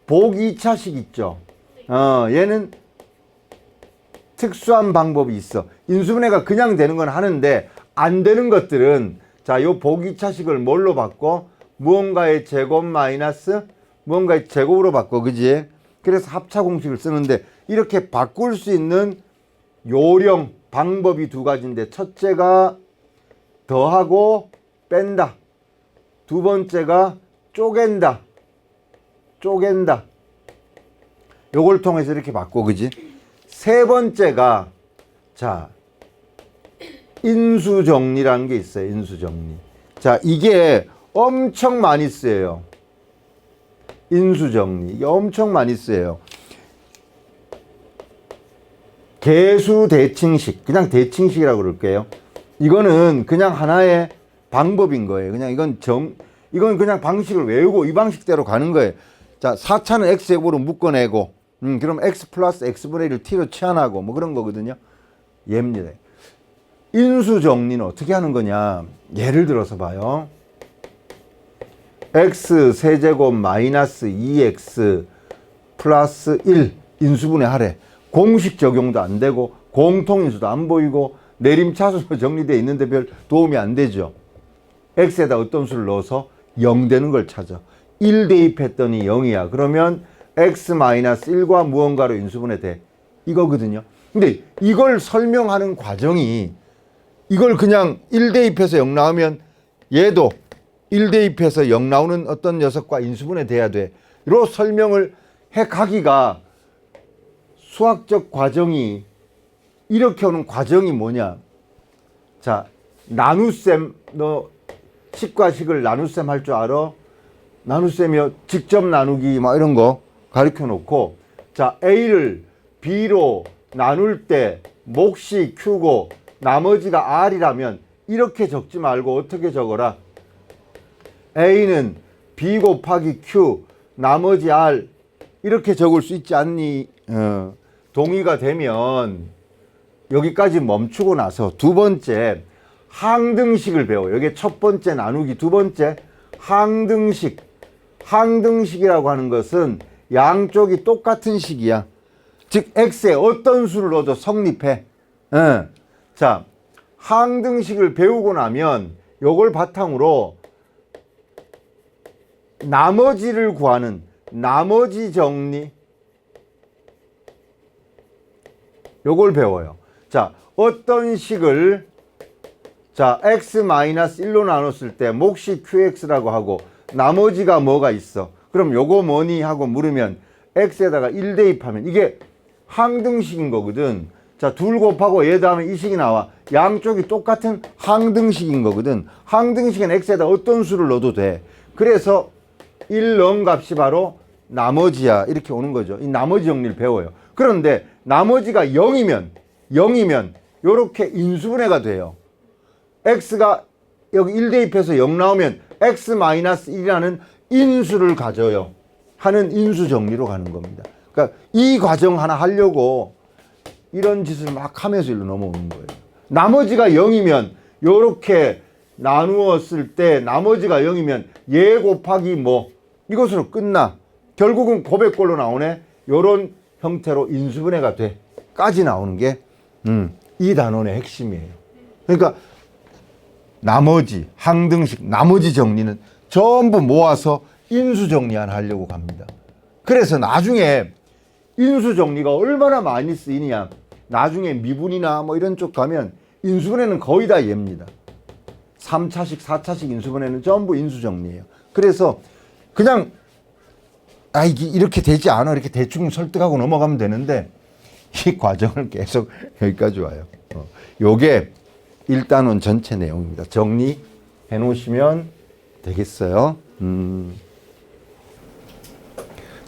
복 2차식 있죠. 얘는 특수한 방법이 있어. 인수분해가 그냥 되는 건 하는데 안 되는 것들은 자, 요 복 2차식을 뭘로 바꿔? 무언가의 제곱 마이너스 무언가의 제곱으로 바꿔, 그지? 그래서 합차 공식을 쓰는데 이렇게 바꿀 수 있는 요령, 방법이 두 가지인데, 첫째가 더하고 뺀다. 두 번째가 쪼갠다. 쪼갠다. 요걸 통해서 이렇게 바꿔, 그지? 세 번째가 자, 인수정리라는 게 있어요. 인수정리. 자, 이게 엄청 많이 쓰여요. 인수정리. 이게 엄청 많이 쓰여요. 개수 대칭식. 그냥 대칭식이라고 그럴게요. 이거는 그냥 하나의 방법인 거예요. 그냥 이건 그냥 방식을 외우고 이 방식대로 가는 거예요. 자, 4차는 x제곱으로 묶어내고, 그럼 x 플러스 x분의 1을 t로 치환하고 뭐 그런 거거든요. 얘입니다. 인수정리는 어떻게 하는 거냐. 예를 들어서 봐요. x 세제곱 마이너스 2x 플러스 1 인수분해 하래. 공식 적용도 안 되고 공통인수도 안 보이고 내림차순으로 정리되어 있는데 별 도움이 안 되죠. x에다 어떤 수를 넣어서 0 되는 걸 찾아. 1 대입했더니 0이야. 그러면 x-1과 무언가로 인수분해 돼. 이거거든요. 근데 이걸 설명하는 과정이, 이걸 그냥 1 대입해서 0 나오면 얘도 1 대입해서 0 나오는 어떤 녀석과 인수분해 돼야 돼. 로 설명을 해 가기가 수학적 과정이, 이렇게 오는 과정이 뭐냐. 자, 나눗셈, 너 식과 식을 나눗셈 할 줄 알아? 나눗셈이요. 직접 나누기 막 이런 거 가르쳐 놓고, 자, A를 B로 나눌 때 몫이 Q고 나머지가 R이라면 이렇게 적지 말고 어떻게 적어라? A는 B 곱하기 Q 나머지 R 이렇게 적을 수 있지 않니? 동의가 되면 여기까지 멈추고 나서 두 번째 항등식을 배워요. 이게 첫 번째 나누기, 두 번째 항등식. 항등식이라고 하는 것은 양쪽이 똑같은 식이야. 즉 x에 어떤 수를 넣어도 성립해. 자, 항등식을 배우고 나면 요걸 바탕으로 나머지를 구하는 나머지 정리, 요걸 배워요. 자, 어떤 식을 자, x-1로 나눴을 때 몫이 qx라고 하고 나머지가 뭐가 있어? 그럼 요거 뭐니? 하고 물으면 x에다가 1 대입하면 이게 항등식인 거거든. 자, 둘 곱하고 얘 다음에 이 식이 나와. 양쪽이 똑같은 항등식인 거거든. 항등식은 x에다 어떤 수를 넣어도 돼. 그래서 1 넣은 값이 바로 나머지야. 이렇게 오는 거죠. 이 나머지 정리를 배워요. 그런데 나머지가 0이면 요렇게 인수분해가 돼요. x가 여기 1 대입해서 0 나오면 x-1이라는 인수를 가져요. 하는 인수 정리로 가는 겁니다. 그러니까 이 과정 하나 하려고 이런 짓을 막 하면서 일로 넘어오는 거예요. 나머지가 0이면 요렇게 나누었을 때 나머지가 0이면 얘 곱하기 뭐 이것으로 끝나. 결국은 고백꼴로 나오네. 요런 형태로 인수분해가 돼. 까지 나오는 게 이 단원의 핵심이에요. 그러니까 나머지 항등식 나머지 정리는 전부 모아서 인수 정리 하나 하려고 갑니다. 그래서 나중에 인수 정리가 얼마나 많이 쓰이느냐. 나중에 미분이나 뭐 이런 쪽 가면 인수분해는 거의 다 얘입니다. 3차식, 4차식 인수분해는 전부 인수 정리예요. 그래서 그냥 이게 이렇게 되지 않아. 이렇게 대충 설득하고 넘어가면 되는데 이 과정을 계속 여기까지 와요. 요게 1단원 전체 내용입니다. 정리해 놓으시면 되겠어요.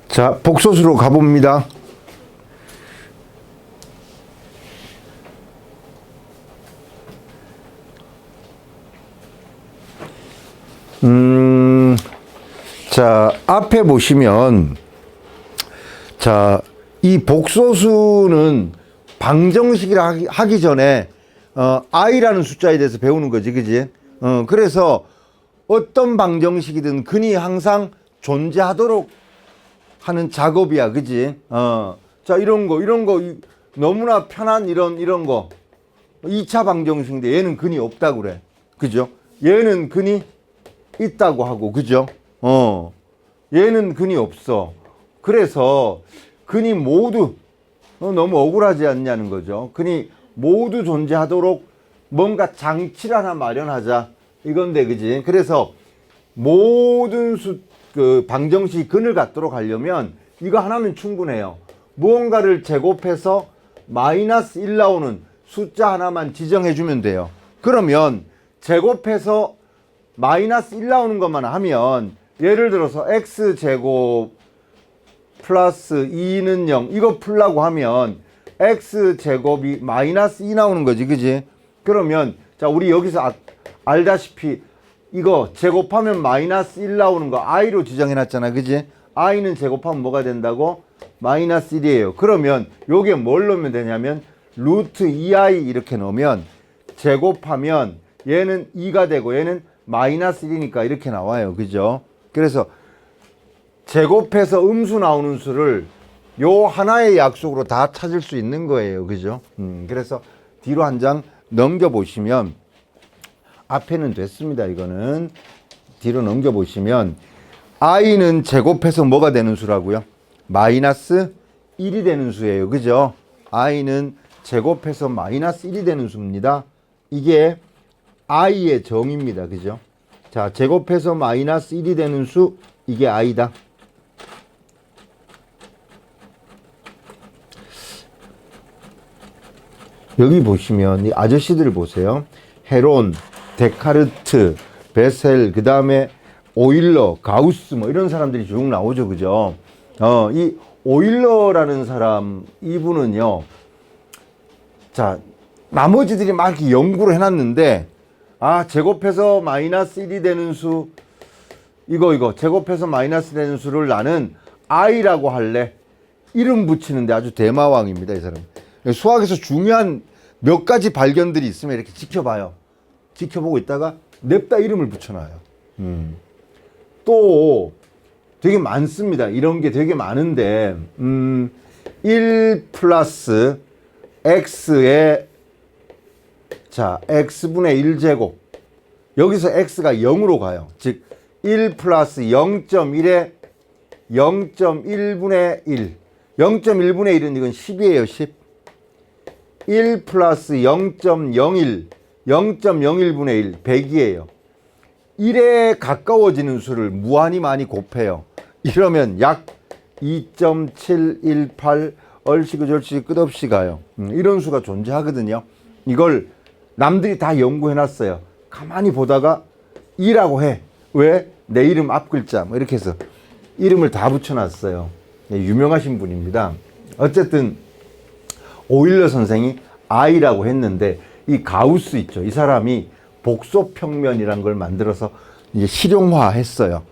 자, 복소수로 가봅니다. 자, 앞에 보시면, 자, 이 복소수는 방정식이라 하기 전에, i라는 숫자에 대해서 배우는 거지, 그지? 그래서 어떤 방정식이든 근이 항상 존재하도록 하는 작업이야, 그지? 자, 이런 거, 너무나 편한 이런 거. 2차 방정식인데 얘는 근이 없다고 그래. 그죠? 얘는 근이 있다고 하고, 그죠? 얘는 근이 없어. 그래서 근이 모두 너무 억울하지 않냐는 거죠. 근이 모두 존재하도록 뭔가 장치를 하나 마련하자 이건데, 그지? 그래서 모든 그 방정식 근을 갖도록 하려면 이거 하나면 충분해요. 무언가를 제곱해서 마이너스 1 나오는 숫자 하나만 지정해 주면 돼요. 그러면 제곱해서 마이너스 1 나오는 것만 하면, 예를 들어서 x제곱 플러스 2는 0 이거 풀라고 하면 x제곱이 마이너스 2 나오는 거지, 그지? 그러면 자, 우리 여기서 알다시피 이거 제곱하면 마이너스 1 나오는 거 i로 지정해 놨잖아, 그지? i는 제곱하면 뭐가 된다고? 마이너스 1이에요. 그러면 요게 뭘 넣으면 되냐면 루트 2i 이렇게 넣으면 제곱하면 얘는 2가 되고 얘는 마이너스 1이니까 이렇게 나와요, 그죠? 그래서 제곱해서 음수 나오는 수를 요 하나의 약속으로 다 찾을 수 있는 거예요, 그죠? 그래서 뒤로 한 장 넘겨보시면, 앞에는 됐습니다. 이거는 뒤로 넘겨보시면 i는 제곱해서 뭐가 되는 수라고요? 마이너스 1이 되는 수예요, 그죠? i는 제곱해서 마이너스 1이 되는 수입니다. 이게 i의 정의입니다, 그죠? 자, 제곱해서 마이너스 1이 되는 수, 이게 i다. 여기 보시면 이 아저씨들 보세요. 헤론, 데카르트, 베셀, 그 다음에 오일러, 가우스 뭐 이런 사람들이 쭉 나오죠, 그죠? 이 오일러라는 사람, 이분은요, 자, 나머지들이 막 이렇게 연구를 해놨는데, 제곱해서 마이너스 1이 되는 수, 이거 제곱해서 마이너스 되는 수를 나는 i라고 할래. 이름 붙이는데 아주 대마왕입니다, 이 사람. 수학에서 중요한 몇 가지 발견들이 있으면 이렇게 지켜봐요. 지켜보고 있다가 냅다 이름을 붙여놔요. 또 되게 많습니다. 이런 게 되게 많은데 1 플러스 x의 자 x분의 1제곱, 여기서 x가 0으로 가요. 즉 1 플러스 0.1에 0.1분의 1, 0.1분의 1은 이건 10이에요. 10. 1 플러스 0.01, 0.01분의 1, 100이에요. 1에 가까워지는 수를 무한히 많이 곱해요. 이러면 약 2.718 얼씨구 절씨구 끝없이 가요. 이런 수가 존재하거든요. 이걸 남들이 다 연구해놨어요. 가만히 보다가 2라고 해. 왜? 내 이름 앞글자 뭐 이렇게 해서 이름을 다 붙여놨어요. 네, 유명하신 분입니다. 어쨌든 오일러 선생이 I라고 했는데 이 가우스 있죠. 이 사람이 복소평면이란 걸 만들어서 이제 실용화했어요.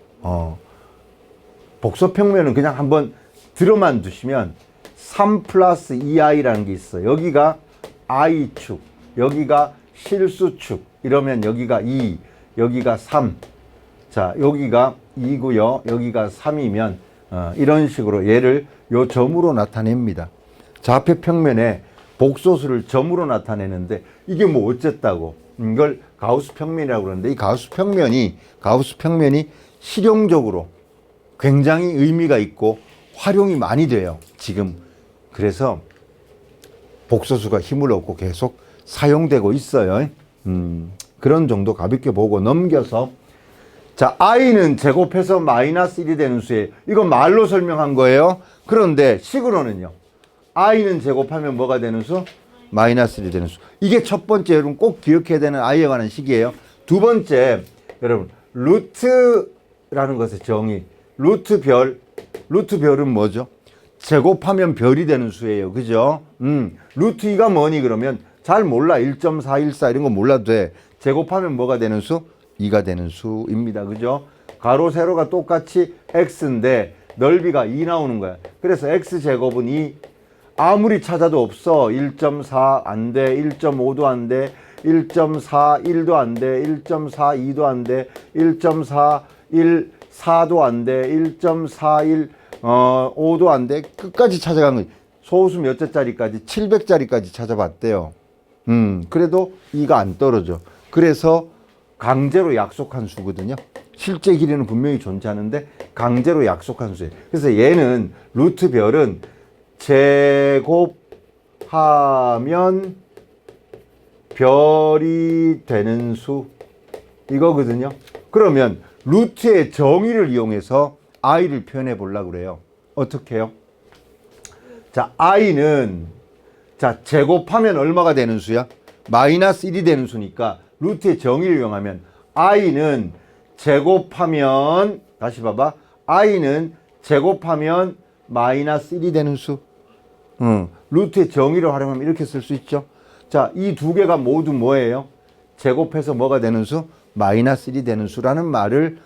복소평면은 그냥 한번 들어만 두시면 3 플러스 2i라는 게 있어요. 여기가 i축, 여기가 실수축, 이러면 여기가 2, 여기가 3. 자, 여기가 2고요. 여기가 3이면 이런 식으로 얘를 요 점으로 나타냅니다. 좌표 평면에 복소수를 점으로 나타내는데 이게 뭐 어쨌다고. 이걸 가우스 평면이라고 그러는데 이 가우스 평면이 실용적으로 굉장히 의미가 있고 활용이 많이 돼요. 지금. 그래서 복소수가 힘을 얻고 계속 사용되고 있어요. 그런 정도 가볍게 보고 넘겨서 자, i는 제곱해서 마이너스 1이 되는 수예요. 이건 말로 설명한 거예요. 그런데 식으로는요. i는 제곱하면 뭐가 되는 수? 마이너스 1이 되는 수. 이게 첫 번째 여러분 꼭 기억해야 되는 i에 관한 식이에요. 두 번째 여러분 루트라는 것의 정의. 루트별은 뭐죠? 제곱하면 별이 되는 수예요. 그죠? 루트 2가 뭐니 그러면 잘 몰라. 1.414 이런 거 몰라도 돼. 제곱하면 뭐가 되는 수? 2가 되는 수입니다. 그죠? 가로 세로가 똑같이 x인데 넓이가 2 나오는 거야. 그래서 x제곱은 2. 아무리 찾아도 없어. 1.4 안 돼. 1.5도 안 돼. 1.41도 안 돼. 1.42도 안 돼. 1.414도 안 돼. 1.41 5도 안 돼. 끝까지 찾아간 거지. 소수 몇 자짜리까지? 700짜리까지 찾아봤대요. 그래도 2가 안 떨어져. 그래서 강제로 약속한 수거든요. 실제 길이는 분명히 존재하는데 강제로 약속한 수예요. 그래서 얘는 루트별은 제곱하면 별이 되는 수 이거거든요. 그러면 루트의 정의를 이용해서 i를 표현해 보려고 그래요. 어떻게 해요? 자, i는 자 제곱하면 얼마가 되는 수야? 마이너스 1이 되는 수니까 루트의 정의를 이용하면 i는 제곱하면 다시 봐봐. i는 제곱하면 마이너스 1이 되는 수. 루트의 정의를 활용하면 이렇게 쓸 수 있죠. 자, 이 두 개가 모두 뭐예요? 제곱해서 뭐가 되는 수? 마이너스 1이 되는 수라는 말을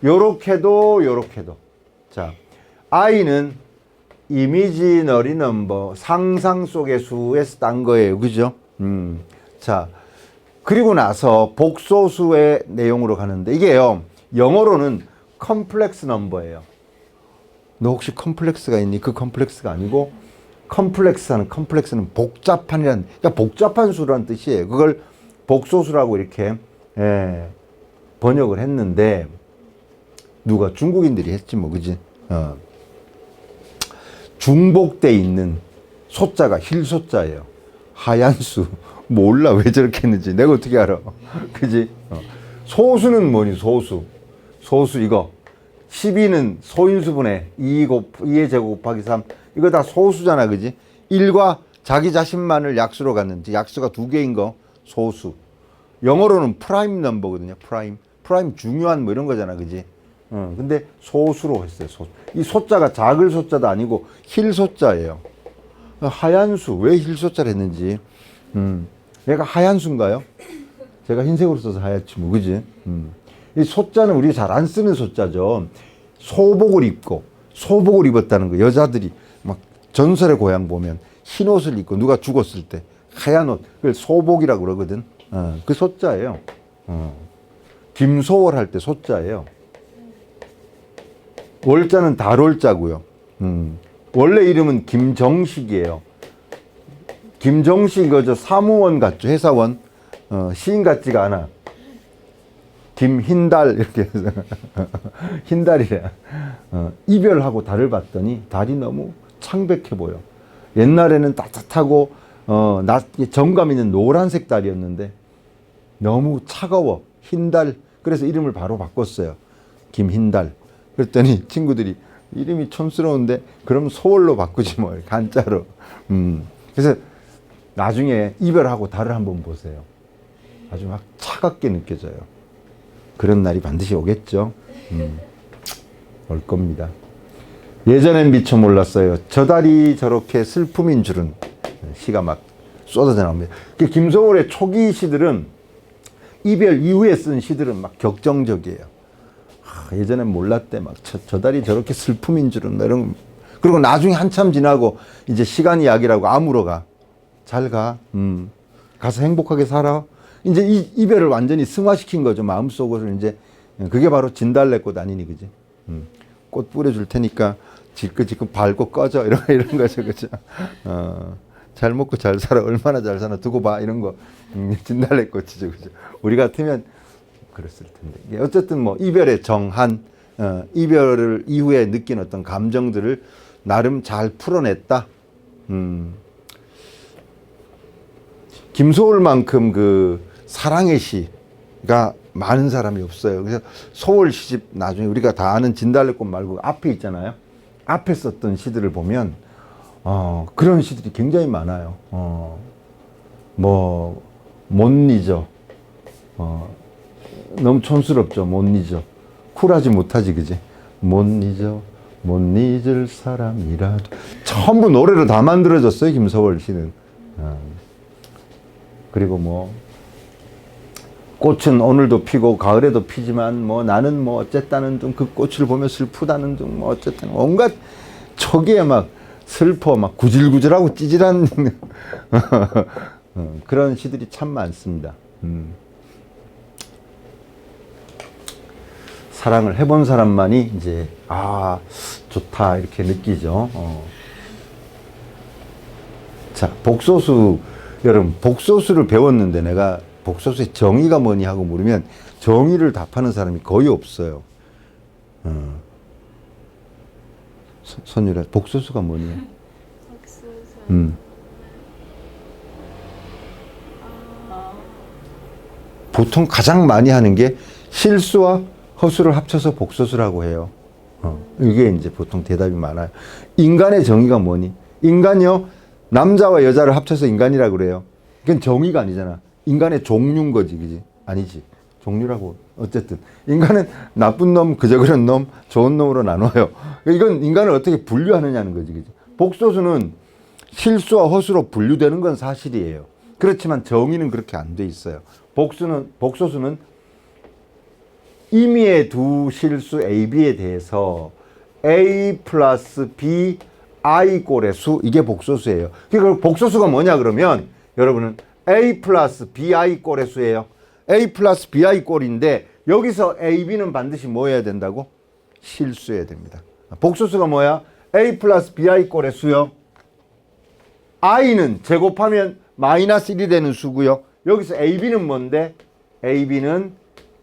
요렇게도 요렇게도. 자, i는 이미지너리 넘버 상상 속의 수에서 딴 거예요. 그죠? 자, 그리고 나서 복소수의 내용으로 가는데 이게요. 영어로는 컴플렉스 넘버예요. 너 혹시 컴플렉스가 있니? 그 컴플렉스가 아니고 컴플렉스는 복잡한이란 그러니까 복잡한 수라는 뜻이에요. 그걸 복소수라고 이렇게 번역을 했는데 누가 중국인들이 했지 뭐 그지? 중복돼 있는 소자가 힐소자예요. 하얀 수. 몰라 왜 저렇게 했는지 내가 어떻게 알아? 그지? 소수는 뭐니 소수 이거 12는 소인수분의 2의 제곱 곱하기 3 이거 다 소수잖아 그지? 1과 자기 자신만을 약수로 갔는지 약수가 두 개인 거 소수. 영어로는 프라임 넘버거든요. 프라임 중요한 뭐 이런 거잖아 그지? 근데 소수로 했어요. 소수. 이 소자가 작을 소자도 아니고 힐 소자예요. 하얀 수 왜 힐 소자를 했는지 얘가 하얀 수인가요? 제가 흰색으로 써서 하얗지 뭐 그지? 이 소자는 우리가 잘 안 쓰는 소자죠. 소복을 입었다는 거. 여자들이 막 전설의 고향 보면 흰 옷을 입고 누가 죽었을 때 하얀 옷 그걸 소복이라고 그러거든. 그 소자예요. 김소월 할 때 소자예요. 월자는 달월자고요. 원래 이름은 김정식이에요. 김정식 저 사무원 같죠? 회사원. 시인 같지가 않아. 김흰달 이렇게 해서 흰달이래. 이별하고 달을 봤더니 달이 너무 창백해 보여. 옛날에는 따뜻하고 정감 있는 노란색 달이었는데 너무 차가워. 흰달. 그래서 이름을 바로 바꿨어요. 김흰달. 그랬더니 친구들이 이름이 촌스러운데 그럼 소월로 바꾸지 뭐 한자로. 그래서 나중에 이별하고 달을 한번 보세요. 아주 막 차갑게 느껴져요. 그런 날이 반드시 오겠죠. 올 겁니다. 예전엔 미처 몰랐어요. 저 달이 저렇게 슬픔인 줄은. 시가 막 쏟아져 나옵니다. 김소월의 초기 시들은 이별 이후에 쓴 시들은 막 격정적이에요. 예전엔 몰랐대. 막 저 달이 저렇게 슬픔인 줄은. 이런. 그리고 나중에 한참 지나고 이제 시간이 약이라고 아물어가. 잘 가. 가서 행복하게 살아. 이제 이별을 완전히 승화시킨 거죠. 마음속으로 이제. 그게 바로 진달래꽃 아니니, 그지? 꽃 뿌려줄 테니까 지긋지긋 밟고 꺼져. 이런 거죠. 그죠? 잘 먹고 잘 살아. 얼마나 잘 사나 두고 봐. 이런 거. 진달래꽃이죠. 그죠? 우리 같으면 그랬을 텐데. 어쨌든 뭐 이별의 정한, 이별을 이후에 느낀 어떤 감정들을 나름 잘 풀어냈다. 김소월만큼 그 사랑의 시가 많은 사람이 없어요. 그래서 소월 시집 나중에 우리가 다 아는 진달래꽃 말고 앞에 있잖아요. 앞에 썼던 시들을 보면 그런 시들이 굉장히 많아요. 뭐 못 잊어. 너무 촌스럽죠. 못 잊어. 쿨하지 못하지, 그지? 못 잊어. 못 잊을 사람이라도. 전부 노래로 다 만들어졌어요. 김소월 시는. 그리고 뭐 꽃은 오늘도 피고 가을에도 피지만 뭐 나는 뭐 어쨌다는 둥 그 꽃을 보며 슬프다는 둥 뭐 어쨌든 온갖 초기에 막 슬퍼 막 구질구질하고 찌질한 그런 시들이 참 많습니다. 사랑을 해본 사람만이 이제 좋다 이렇게 느끼죠. 자, 복소수. 여러분, 복소수를 배웠는데 내가 복소수의 정의가 뭐니 하고 물으면 정의를 답하는 사람이 거의 없어요. 선율아, 복소수가 뭐니? 보통 가장 많이 하는 게 실수와 허수를 합쳐서 복소수라고 해요. 이게 이제 보통 대답이 많아요. 인간의 정의가 뭐니? 인간이요, 남자와 여자를 합쳐서 인간이라고 그래요. 그건 정의가 아니잖아. 인간의 종류인 거지, 그지? 아니지. 종류라고. 어쨌든. 인간은 나쁜 놈, 그저 그런 놈, 좋은 놈으로 나눠요. 이건 인간을 어떻게 분류하느냐는 거지, 그지? 복소수는 실수와 허수로 분류되는 건 사실이에요. 그렇지만 정의는 그렇게 안 돼 있어요. 복소수는 임의의 두 실수 A, B에 대해서 A 플러스 B I 꼴의 수, 이게 복소수예요. 그러니까 복소수가 뭐냐 그러면 여러분은 A 플러스 BI 꼴의 수예요. A 플러스 BI 꼴인데 여기서 A, B는 반드시 뭐 해야 된다고? 실수해야 됩니다. 복소수가 뭐야? A 플러스 BI 꼴의 수요. I는 제곱하면 마이너스 1이 되는 수고요. 여기서 A, B는 뭔데? A, B는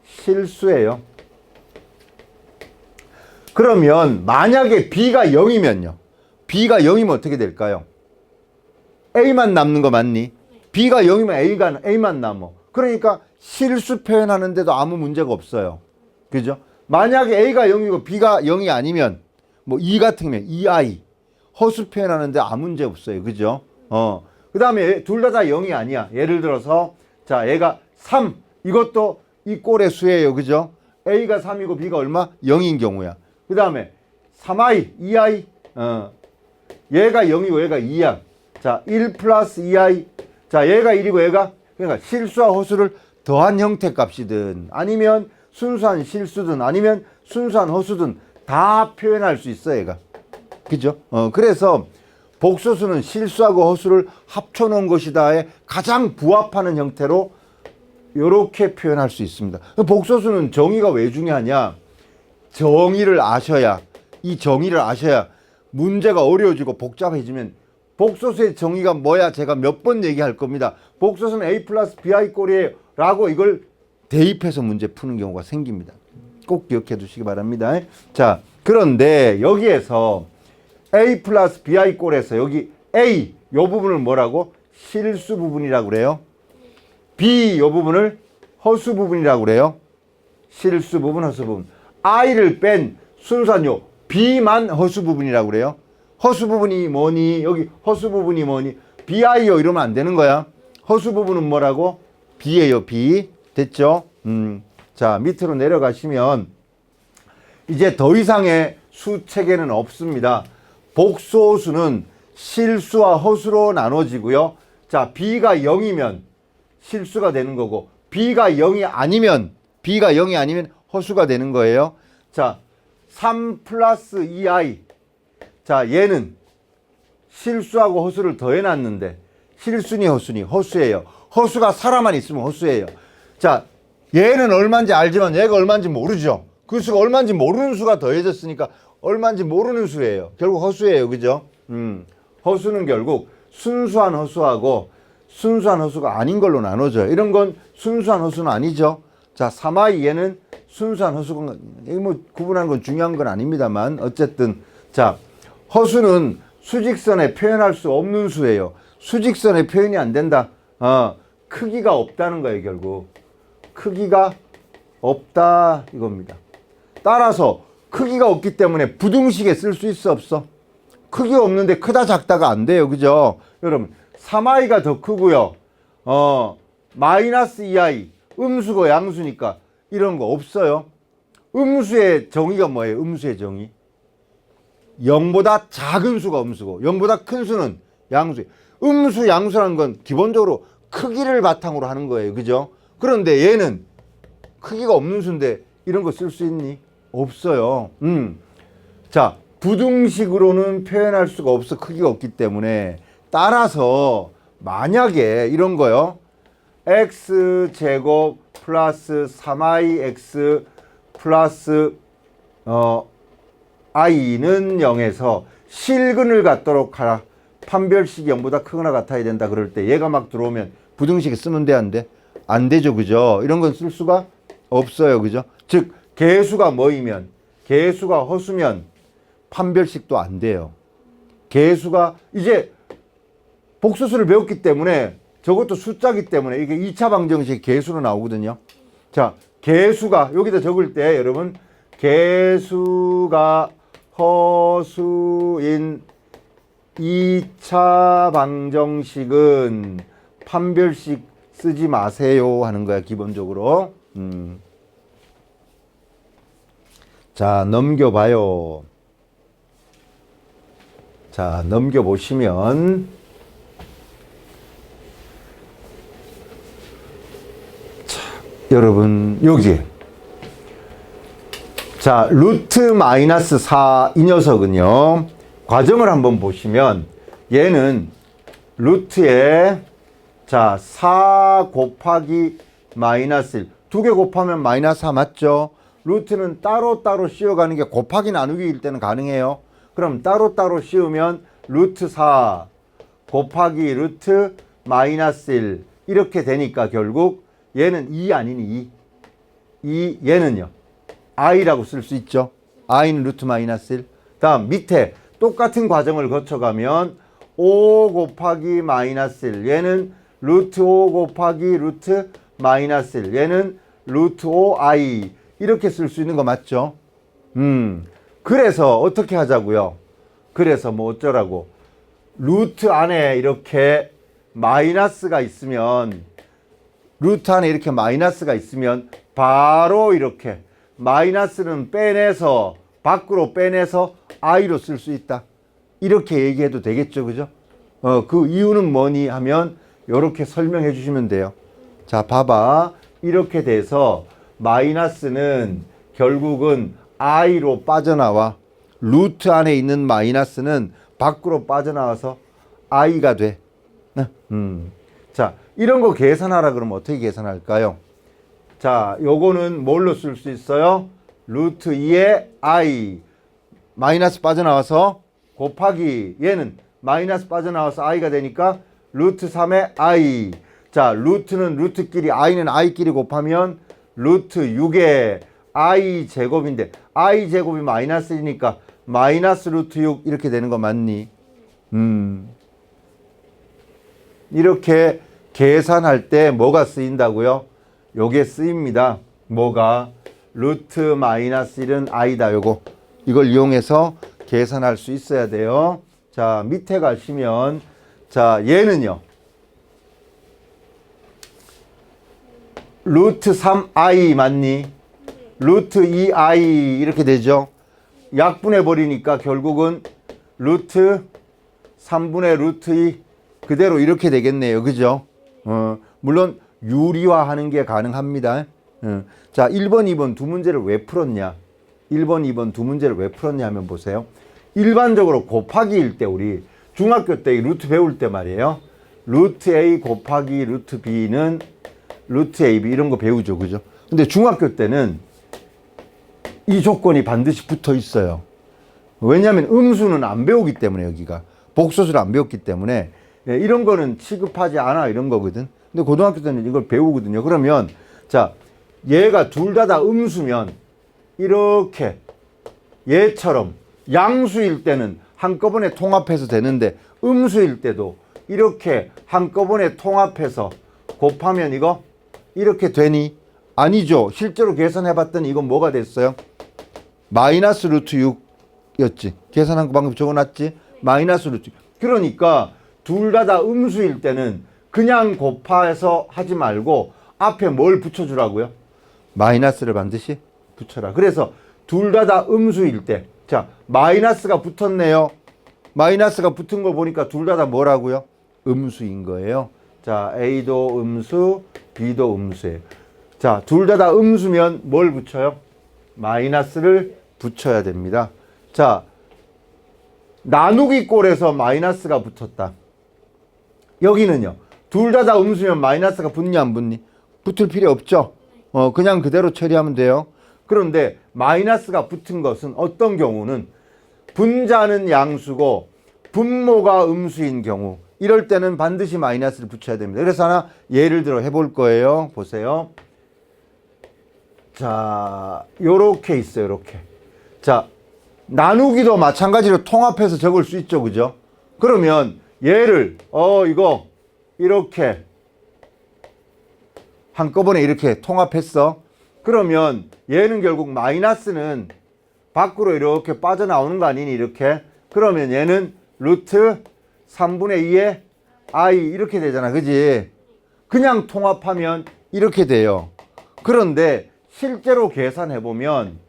실수예요. 그러면 만약에 B가 0이면요. B가 0이면 어떻게 될까요? A만 남는 거 맞니? B가 0이면 A만 남어. 그러니까 실수 표현하는데도 아무 문제가 없어요. 그죠? 만약에 A가 0이고 B가 0이 아니면 뭐 2 같은 경우에 2I 허수 표현하는데 아무 문제 없어요. 그죠? 그 다음에 둘 다 0이 아니야. 예를 들어서 자, 얘가 3. 이것도 이 꼴의 수예요. 그죠? A가 3이고 B가 얼마? 0인 경우야. 그 다음에 3I, 2I, 얘가 0이고 얘가 2야. 자, 1 플러스 2I. 자, 얘가 1이고 얘가, 그러니까 실수와 허수를 더한 형태 값이든 아니면 순수한 실수든 아니면 순수한 허수든 다 표현할 수 있어, 얘가. 그죠? 그래서 복소수는 실수하고 허수를 합쳐놓은 것이다에 가장 부합하는 형태로 이렇게 표현할 수 있습니다. 복소수는 정의가 왜 중요하냐? 정의를 아셔야, 이 정의를 아셔야 문제가 어려워지고 복잡해지면 복소수의 정의가 뭐야? 제가 몇 번 얘기할 겁니다. 복소수는 A 플러스 BI 꼴이에요 라고 이걸 대입해서 문제 푸는 경우가 생깁니다. 꼭 기억해 두시기 바랍니다. 자, 그런데 여기에서 A 플러스 BI 꼴에서 여기 A 요 부분을 뭐라고? 실수 부분이라고 그래요. B 요 부분을 허수 부분이라고 그래요. 실수 부분, 허수 부분. I를 뺀 순수한 요 B만 허수 부분이라고 그래요. 허수 부분이 뭐니? 여기 허수 부분이 뭐니? B이요 이러면 안 되는 거야. 허수 부분은 뭐라고? B예요. B. 됐죠? 자, 밑으로 내려가시면 이제 더 이상의 수 체계는 없습니다. 복소수는 실수와 허수로 나눠지고요. 자, B가 0이면 실수가 되는 거고 B가 0이 아니면 허수가 되는 거예요. 자, 3 플러스 2i. 자, 얘는 실수하고 허수를 더해놨는데 실수니 허수니? 허수예요. 허수가 살아만 있으면 허수예요. 자, 얘는 얼마인지 알지만 얘가 얼마인지 모르죠. 그 수가 얼마인지 모르는 수가 더해졌으니까 얼마인지 모르는 수예요. 결국 허수예요. 그죠? 허수는 결국 순수한 허수하고 순수한 허수가 아닌 걸로 나눠져요. 이런 건 순수한 허수는 아니죠. 자, 3i 얘는 순수한 허수가 뭐 구분하는 건 중요한 건 아닙니다만 어쨌든 자, 허수는 수직선에 표현할 수 없는 수예요. 수직선에 표현이 안 된다. 크기가 없다는 거예요. 결국 크기가 없다 이겁니다. 따라서 크기가 없기 때문에 부등식에 쓸 수 있어 없어? 크기가 없는데 크다 작다가 안 돼요. 그죠? 여러분 3i가 더 크고요. 마이너스 2i 음수고 양수니까 이런 거 없어요. 음수의 정의가 뭐예요? 음수의 정의 0보다 작은 수가 음수고 0보다 큰 수는 양수예요. 음수 양수라는 건 기본적으로 크기를 바탕으로 하는 거예요. 그죠? 그런데 얘는 크기가 없는 수인데 이런 거 쓸 수 있니? 없어요. 자, 부등식으로는 표현할 수가 없어. 크기가 없기 때문에. 따라서 만약에 이런 거요. x제곱 플러스 3ix 플러스 i는 0에서 실근을 갖도록 하라. 판별식이 0보다 크거나 같아야 된다. 그럴 때 얘가 막 들어오면 부등식에 쓰면 돼, 안 돼? 안 되죠. 그죠? 이런 건 쓸 수가 없어요. 그죠? 즉 개수가 뭐이면 개수가 허수면 판별식도 안 돼요. 개수가 이제 복수수를 배웠기 때문에 저것도 숫자기 때문에 이게 2차 방정식 개수로 나오거든요. 자, 개수가 여기다 적을 때 여러분 개수가 허수인 2차 방정식은 판별식 쓰지 마세요 하는 거야. 기본적으로. 자, 넘겨봐요. 자, 넘겨보시면 자, 여러분 여기 자, 루트 마이너스 4 이 녀석은요. 과정을 한번 보시면 얘는 루트에 자, 4 곱하기 마이너스 1 두 개 곱하면 마이너스 4 맞죠? 루트는 따로따로 씌워가는 게 곱하기 나누기일 때는 가능해요. 그럼 따로따로 씌우면 루트 4 곱하기 루트 마이너스 1 이렇게 되니까 결국 얘는 2 아니니 2 얘는요 i라고 쓸 수 있죠. i는 루트 마이너스 1. 다음 밑에 똑같은 과정을 거쳐가면 5 곱하기 마이너스 1 얘는 루트 5 곱하기 루트 마이너스 1 얘는 루트 5i 이렇게 쓸 수 있는 거 맞죠? 그래서 어떻게 하자고요? 그래서 뭐 어쩌라고? 루트 안에 이렇게 마이너스가 있으면 루트 안에 이렇게 마이너스가 있으면 바로 이렇게 마이너스는 빼내서 밖으로 빼내서 i로 쓸 수 있다. 이렇게 얘기해도 되겠죠. 그죠? 그 이유는 뭐니 하면 이렇게 설명해 주시면 돼요. 자, 봐봐. 이렇게 돼서 마이너스는 결국은 i로 빠져나와. 루트 안에 있는 마이너스는 밖으로 빠져나와서 i가 돼. 자, 이런 거 계산하라 그러면 어떻게 계산할까요? 자, 요거는 뭘로 쓸 수 있어요? 루트 2의 i 마이너스 빠져나와서 곱하기 얘는 마이너스 빠져나와서 i가 되니까 루트 3의 i. 자, 루트는 루트끼리 i는 i끼리 곱하면 루트 6의 i 제곱인데 i 제곱이 마이너스 1이니까 마이너스 루트 6 이렇게 되는 거 맞니? 이렇게 계산할 때 뭐가 쓰인다고요? 요게 쓰입니다. 뭐가? 루트 마이너스 1은 i다. 요거 이걸 이용해서 계산할 수 있어야 돼요. 자, 밑에 가시면 자, 얘는요. 루트 3i 맞니? 루트 2i 이렇게 되죠. 약분해 버리니까 결국은 루트 3분의 루트 2 그대로 이렇게 되겠네요. 그죠? 물론 유리화하는 게 가능합니다. 자, 1번, 2번 두 문제를 왜 풀었냐? 1번, 2번 두 문제를 왜 풀었냐 하면 보세요. 일반적으로 곱하기일 때 우리 중학교 때 루트 배울 때 말이에요. 루트 A 곱하기 루트 B는 루트 AB 이런 거 배우죠. 그죠? 근데 중학교 때는 이 조건이 반드시 붙어 있어요. 왜냐하면 음수는 안 배우기 때문에 여기가 복소수를 안 배웠기 때문에 이런 거는 취급하지 않아 이런 거거든. 근데 고등학교 때는 이걸 배우거든요. 그러면 자, 얘가 둘 다 음수면 이렇게 얘처럼 양수일 때는 한꺼번에 통합해서 되는데 음수일 때도 이렇게 한꺼번에 통합해서 곱하면 이거 이렇게 되니? 아니죠. 실제로 계산해 봤더니 이건 뭐가 됐어요? 마이너스 루트 6였지. 계산한 거 방금 적어놨지? 마이너스 루트 6. 그러니까 둘 다 음수일 때는 그냥 곱해서 하지 말고 앞에 뭘 붙여주라고요? 마이너스를 반드시 붙여라. 그래서 둘 다 음수일 때, 자, 마이너스가 붙었네요. 마이너스가 붙은 거 보니까 둘 다 뭐라고요? 음수인 거예요. 자, A도 음수, B도 음수예요. 자, 둘 다 음수면 뭘 붙여요? 마이너스를 붙여야 됩니다. 자, 나누기 꼴에서 마이너스가 붙었다. 여기는요. 둘 다 음수면 마이너스가 붙니 안 붙니? 붙을 필요 없죠. 그냥 그대로 처리하면 돼요. 그런데 마이너스가 붙은 것은 어떤 경우는 분자는 양수고 분모가 음수인 경우 이럴 때는 반드시 마이너스를 붙여야 됩니다. 그래서 하나 예를 들어 해볼 거예요. 보세요. 자, 요렇게 있어요. 요렇게. 자, 나누기도 마찬가지로 통합해서 적을 수 있죠. 그죠? 그러면 얘를 이거 이렇게 한꺼번에 이렇게 통합했어. 그러면 얘는 결국 마이너스는 밖으로 이렇게 빠져나오는 거 아니니 이렇게. 그러면 얘는 루트 3분의 2의 i 이렇게 되잖아. 그지? 그냥 통합하면 이렇게 돼요. 그런데 실제로 계산해보면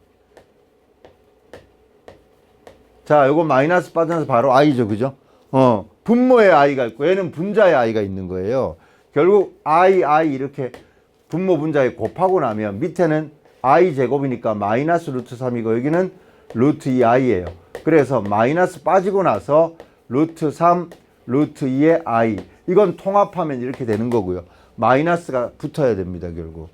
자, 요거 마이너스 빠져나서 바로 i죠. 그죠? 분모의 i가 있고 얘는 분자의 i가 있는 거예요. 결국 i 이렇게 분모 분자에 곱하고 나면 밑에는 i 제곱이니까 마이너스 루트 3이고 여기는 루트 2i예요. 그래서 마이너스 빠지고 나서 루트 3 루트 2의 i 이건 통합하면 이렇게 되는 거고요. 마이너스가 붙어야 됩니다. 결국.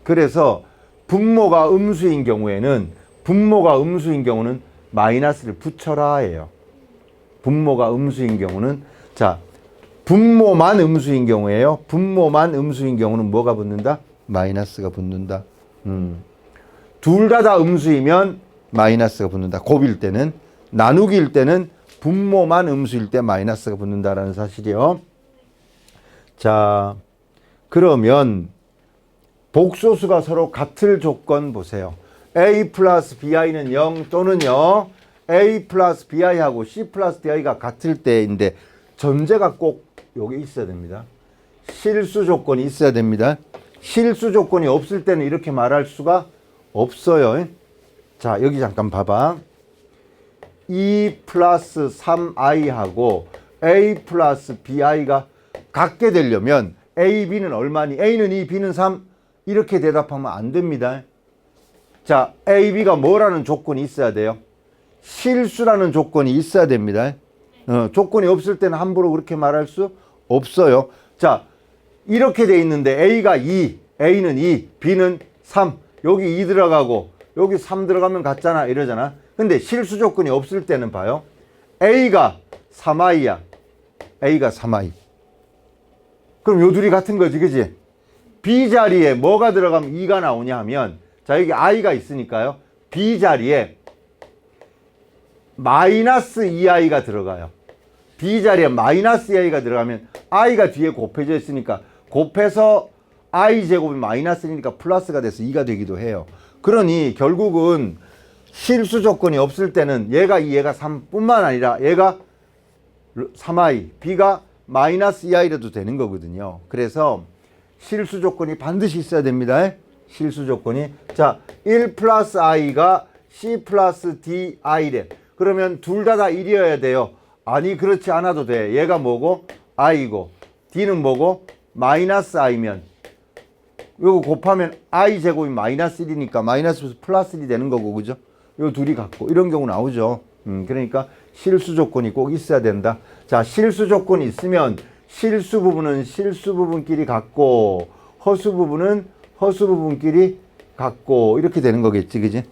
그래서 분모가 음수인 경우는 마이너스를 붙여라 해요. 분모가 음수인 경우는 자, 분모만 음수인 경우에요. 분모만 음수인 경우는 뭐가 붙는다? 마이너스가 붙는다. 둘 다 음수이면 마이너스가 붙는다. 곱일 때는. 나누기일 때는 분모만 음수일 때 마이너스가 붙는다라는 사실이요. 자, 그러면 복소수가 서로 같을 조건 보세요. A 플러스 BI는 0 또는요. A 플러스 BI하고 C 플러스 DI가 같을 때인데 전제가 꼭 여기 있어야 됩니다. 실수 조건이 있어야 됩니다. 실수 조건이 없을 때는 이렇게 말할 수가 없어요. 자, 여기 잠깐 봐봐. 2 플러스 3i하고 A 플러스 BI가 같게 되려면 A, B는 얼마니? A는 2, B는 3 이렇게 대답하면 안 됩니다. 자, A, B가 뭐라는 조건이 있어야 돼요? 실수라는 조건이 있어야 됩니다. 조건이 없을 때는 함부로 그렇게 말할 수 없어요. 자, 이렇게 돼 있는데 A가 2, A는 2, B는 3. 여기 2 들어가고 여기 3 들어가면 같잖아 이러잖아. 근데 실수 조건이 없을 때는 봐요. A가 3i야. A가 3i. 그럼 요 둘이 같은 거지, 그지? B 자리에 뭐가 들어가면 2가 나오냐 하면 자, 여기 i가 있으니까요. B 자리에 마이너스 2i가 들어가요. B 자리에 마이너스 2i가 들어가면 i가 뒤에 곱해져 있으니까 곱해서 i 제곱이 마이너스니까 플러스가 돼서 2가 되기도 해요. 그러니 결국은 실수 조건이 없을 때는 얘가 2, 얘가 3뿐만 아니라 얘가 3i, b가 마이너스 2i라도 되는 거거든요. 그래서 실수 조건이 반드시 있어야 됩니다. 실수 조건이. 자, 1 플러스 i가 c 플러스 di래. 그러면 둘 다 1이어야 돼요. 아니, 그렇지 않아도 돼. 얘가 뭐고? i고 d는 뭐고? 마이너스 i면 요거 곱하면 i 제곱이 마이너스 1이니까 마이너스 플러스 1이 되는 거고, 그죠? 요 둘이 같고 이런 경우 나오죠. 그러니까 실수 조건이 꼭 있어야 된다. 자, 실수 조건이 있으면 실수 부분은 실수 부분끼리 같고 허수 부분은 허수 부분끼리 같고 이렇게 되는 거겠지, 그지?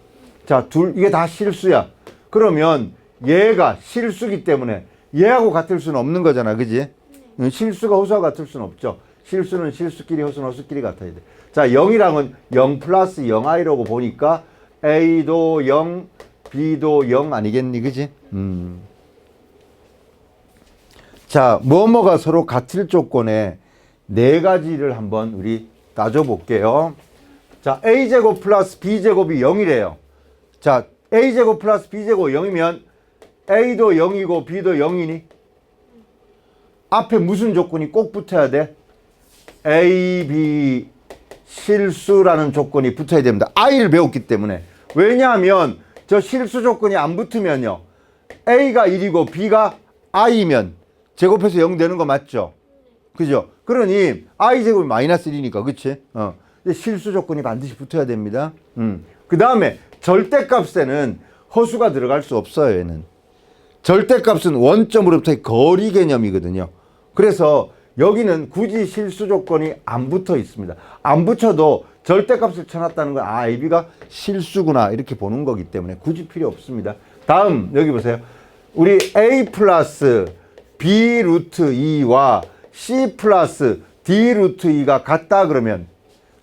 자, 이게 다 실수야. 그러면 얘가 실수기 때문에 얘하고 같을 수는 없는 거잖아, 그지? 실수가 허수와 같을 수는 없죠. 실수는 실수끼리, 허수는 허수끼리 같아야 돼. 자, 0이랑은 0 플러스 0i라고 보니까 a도 0, b도 0 아니겠니, 그지? 자, 뭐뭐가 서로 같을 조건에 네 가지를 한번 우리 따져볼게요. 자, a제곱 플러스 b제곱이 0이래요. 자, a제곱 플러스 b제곱 0이면 a도 0이고 b도 0이니? 앞에 무슨 조건이 꼭 붙어야 돼? a, b 실수라는 조건이 붙어야 됩니다. i를 배웠기 때문에. 왜냐하면 저 실수 조건이 안 붙으면요, a가 1이고 b가 i면 제곱해서 0 되는 거 맞죠? 그죠? 그러니 i 제곱이 마이너스 1이니까, 그치? 실수 조건이 반드시 붙어야 됩니다. 그 다음에 절대값에는 허수가 들어갈 수 없어요. 얘는 절대값은 원점으로부터의 거리 개념이거든요. 그래서 여기는 굳이 실수 조건이 안 붙어 있습니다. 안 붙여도 절대값을 쳐놨다는 건 아, AB가 실수구나 이렇게 보는 거기 때문에 굳이 필요 없습니다. 다음 여기 보세요. 우리 A 플러스 B 루트 2와 C 플러스 D 루트 2가 같다 그러면,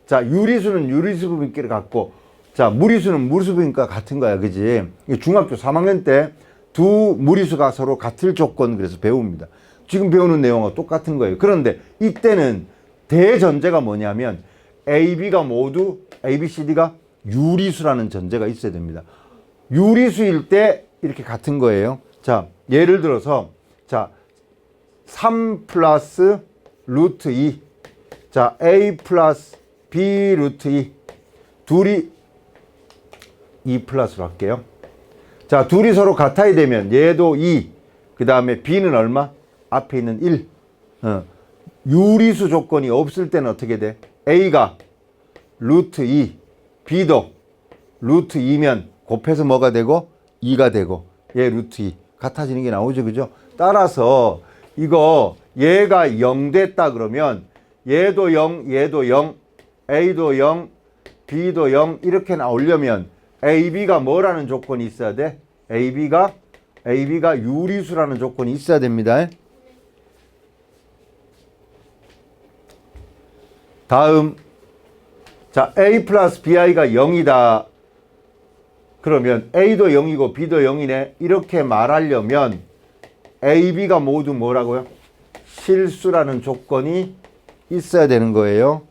자, 유리수는 유리수 부분끼리 같고, 자, 무리수는 무리수 부분과 같은 거야, 그지? 중학교 3학년 때 두 무리수가 서로 같을 조건 그래서 배웁니다. 지금 배우는 내용과 똑같은 거예요. 그런데 이때는 대전제가 뭐냐면 AB가 모두 ABCD가 유리수라는 전제가 있어야 됩니다. 유리수일 때 이렇게 같은 거예요. 자, 예를 들어서 자, 3 플러스 루트 2, 자, A 플러스 B 루트 2, 둘이 2 플러스로 할게요. 자, 둘이 서로 같아야 되면 얘도 2, 그 다음에 B는 얼마? 앞에 있는 1. 유리수 조건이 없을 때는 어떻게 돼? A가 루트 2, B도 루트 2면 곱해서 뭐가 되고? 2가 되고, 얘 루트 2. 같아지는 게 나오죠, 그죠? 따라서 이거 얘가 0 됐다 그러면 얘도 0, 얘도 0, A도 0, B도 0 이렇게 나오려면 AB가 뭐라는 조건이 있어야 돼? AB가 유리수라는 조건이 있어야 됩니다. 다음, 자, A 플러스 BI가 0이다. 그러면 A도 0이고 B도 0이네. 이렇게 말하려면 AB가 모두 뭐라고요? 실수라는 조건이 있어야 되는 거예요.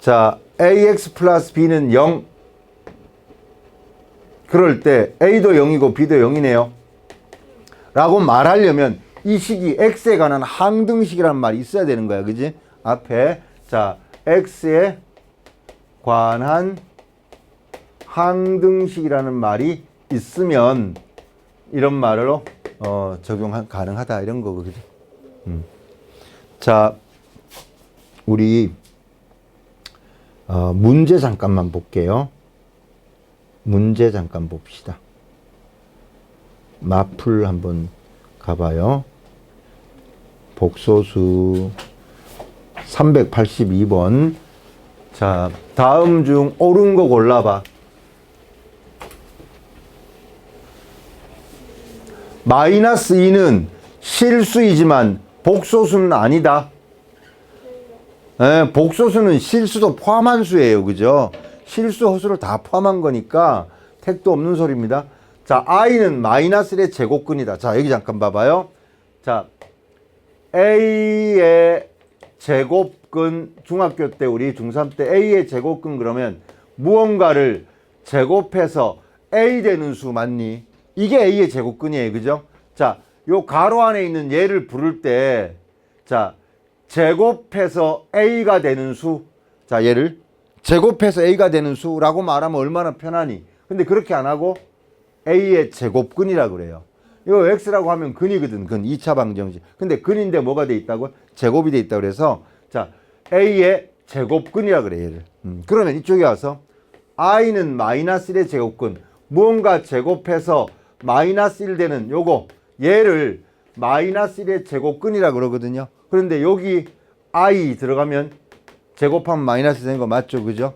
자, AX 플러스 B는 0. 그럴 때 A도 0이고 B도 0이네요. 라고 말하려면 이 식이 X에 관한 항등식이라는 말이 있어야 되는 거야. 그지? 앞에. 자, X에 관한 항등식이라는 말이 있으면 이런 말로 적용 가능하다. 이런 거고. 그지? 자, 우리 문제 잠깐만 볼게요. 문제 잠깐 봅시다. 마플 한번 가봐요. 복소수 382번. 자, 다음 중 옳은 거 골라봐. 마이너스 2는 실수이지만 복소수는 아니다. 네, 복소수는 실수도 포함한 수예요. 그죠? 실수, 허수를 다 포함한 거니까 택도 없는 소리입니다. 자, i는 마이너스 1의 제곱근이다. 자, 여기 잠깐 봐봐요. 자, a의 제곱근 중학교 때 우리 중3 때 A의 제곱근 그러면 무언가를 제곱해서 A 되는 수 맞니? 이게 A의 제곱근이에요. 그죠? 자, 요 가로 안에 있는 얘를 부를 때 자, 제곱해서 A가 되는 수. 자, 얘를 제곱해서 A가 되는 수라고 말하면 얼마나 편하니? 근데 그렇게 안 하고 A의 제곱근이라 그래요. 이거 X라고 하면 근이거든. 근 2차 방정식. 근데 근인데 뭐가 돼 있다고? 제곱이 돼 있다고 그래서 자, A의 제곱근이라 그래, 얘를. 그러면 이쪽에 와서 I는 마이너스 1의 제곱근. 무언가 제곱해서 마이너스 1 되는 요거 얘를 마이너스 1의 제곱근이라 그러거든요. 그런데 여기 I 들어가면 제곱하면 마이너스 되는 거 맞죠? 그죠?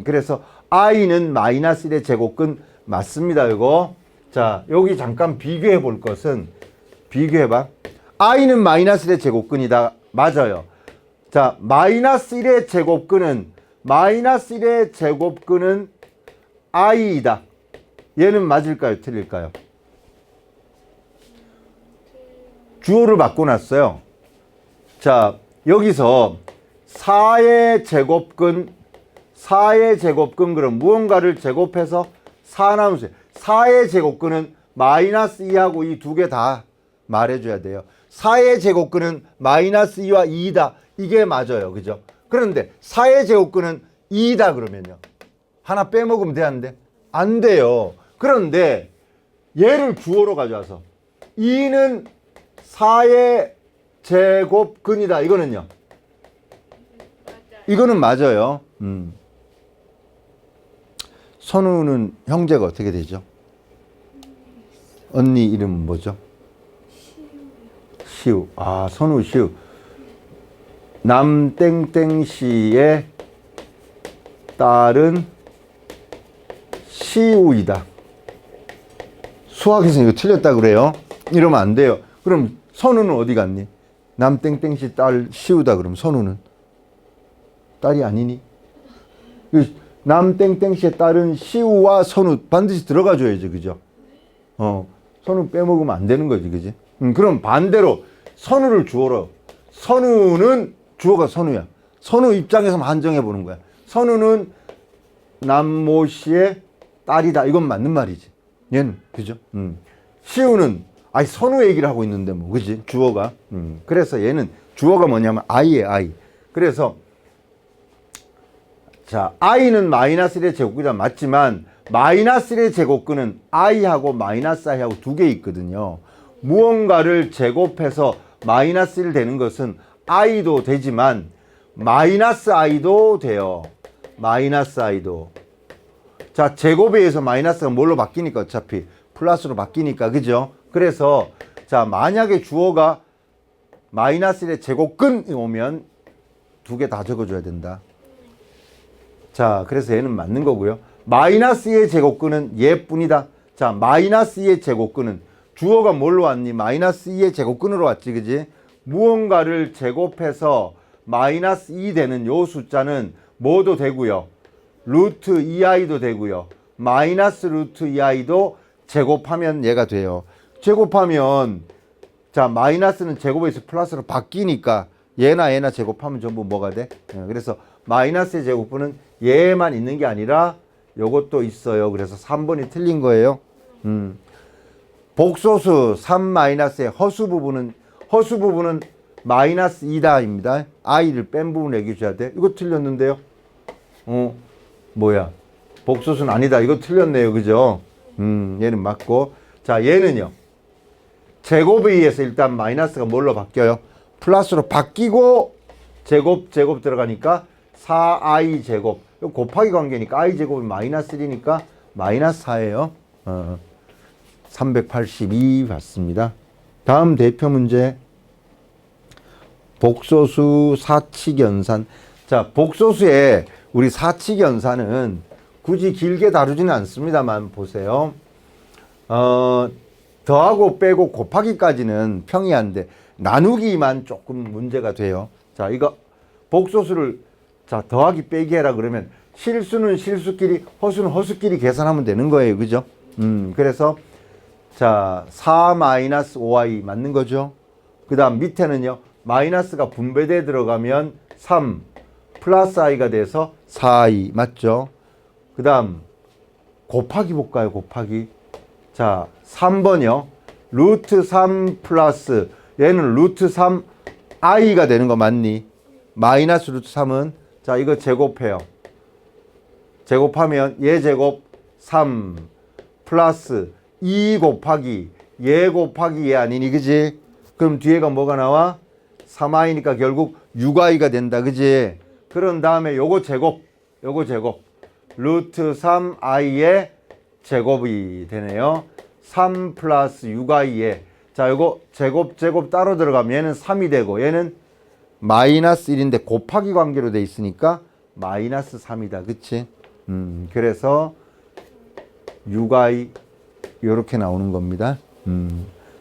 그래서 I는 마이너스 1의 제곱근 맞습니다. 이거. 자, 여기 잠깐 비교해 볼 것은 비교해 봐. I는 마이너스 1의 제곱근이다. 맞아요. 자, 마이너스 1의 제곱근은 마이너스 1의 제곱근은 I이다. 얘는 맞을까요? 틀릴까요? 주어를 바꿔놨어요. 자, 여기서 4의 제곱근 그럼 무언가를 제곱해서 4 나누세요. 4의 제곱근은 마이너스 2하고 이 두 개 다 말해줘야 돼요. 4의 제곱근은 마이너스 2와 2다. 이게 맞아요. 그죠? 그런데 4의 제곱근은 2다 그러면요. 하나 빼먹으면 돼, 안 돼? 안 돼요. 그런데 얘를 주어로 가져와서 2는 4의 제곱근이다. 이거는요. 이거는 맞아요. 선우는 형제가 어떻게 되죠? 언니 이름은 뭐죠? 시우. 아, 선우 시우. 남땡땡 씨의 딸은 시우이다. 수학에서 이거 틀렸다 그래요. 이러면 안 돼요. 그럼 선우는 어디 갔니? 남땡땡 씨 딸 시우다. 그럼 선우는 딸이 아니니? 남땡땡 씨의 딸은 시우와 선우 반드시 들어가 줘야지. 그죠? 선우 빼먹으면 안 되는 거지. 그지? 그럼 반대로 선우를 주어로. 선우는 주어가 선우야. 선우 입장에서 한정해 보는 거야. 선우는 남모 씨의 딸이다. 이건 맞는 말이지. 얘는. 그죠? 시우는 아니 선우 얘기를 하고 있는데 뭐. 그지? 주어가. 그래서 얘는 주어가 뭐냐면 I예요. I. 그래서 자, I는 마이너스 1의 제곱근이 맞지만 마이너스 1의 제곱근은 I하고 마이너스 I하고 두 개 있거든요. 무언가를 제곱해서 마이너스 1 되는 것은 I도 되지만 마이너스 I도 돼요. 마이너스 I도. 자, 제곱에 의해서 마이너스가 뭘로 바뀌니까 어차피 플러스로 바뀌니까. 그죠? 그래서 자, 만약에 주어가 마이너스 1의 제곱근이 오면 두 개 다 적어줘야 된다. 자, 그래서 얘는 맞는 거고요. 마이너스 2의 제곱근은 얘뿐이다. 자, 마이너스 2의 제곱근은 주어가 뭘로 왔니? 마이너스 2의 제곱근으로 왔지. 그지? 무언가를 제곱해서 마이너스 2 되는 요 숫자는 뭐도 되고요. 루트 2i도 되고요. 마이너스 루트 2i도 제곱하면 얘가 돼요. 제곱하면 자, 마이너스는 제곱에서 플러스로 바뀌니까 얘나 제곱하면 전부 뭐가 돼? 그래서 마이너스의 제곱분은 얘만 있는 게 아니라 요것도 있어요. 그래서 3번이 틀린 거예요. 복소수 3-의 허수 부분은 마이너스 2다입니다. i를 뺀 부분 얘기해줘야 돼. 이거 틀렸는데요. 뭐야? 복소수는 아니다. 이거 틀렸네요. 그죠? 얘는 맞고. 자, 얘는요. 제곱에 의해서 일단 마이너스가 뭘로 바뀌어요? 플러스로 바뀌고 제곱 들어가니까 4i 제곱. 이거 곱하기 관계니까 i 제곱은 마이너스 1이니까 마이너스 4예요. 382 받습니다. 다음 대표 문제. 복소수 사칙연산. 자, 복소수에 우리 사칙연산은 굳이 길게 다루지는 않습니다만 보세요. 더하고 빼고 곱하기까지는 평이한데 나누기만 조금 문제가 돼요. 자, 이거 복소수를 자, 더하기 빼기 해라 그러면 실수는 실수끼리, 허수는 허수끼리 계산하면 되는 거예요. 그죠? 그래서 자, 4-5i 맞는 거죠. 그 다음 밑에는요. 마이너스가 분배돼 들어가면 3 플러스 i가 돼서 4i 맞죠? 그 다음 곱하기 볼까요? 곱하기. 자 3번이요. 루트 3 플러스 얘는 루트 3 i가 되는 거 맞니? 마이너스 루트 3은 자 이거 제곱해요. 제곱하면 얘 제곱 3 플러스 2 곱하기 얘 곱하기 얘 아니니 그지? 그럼 뒤에가 뭐가 나와? 3i니까 결국 6i가 된다 그지? 그런 다음에 요거 제곱 루트 3i의 제곱이 되네요. 3 플러스 6i의 자 요거 제곱 따로 들어가면 얘는 3이 되고 얘는 마이너스 1인데 곱하기 관계로 돼 있으니까 마이너스 3이다 그치? 그래서 6i 요렇게 나오는 겁니다.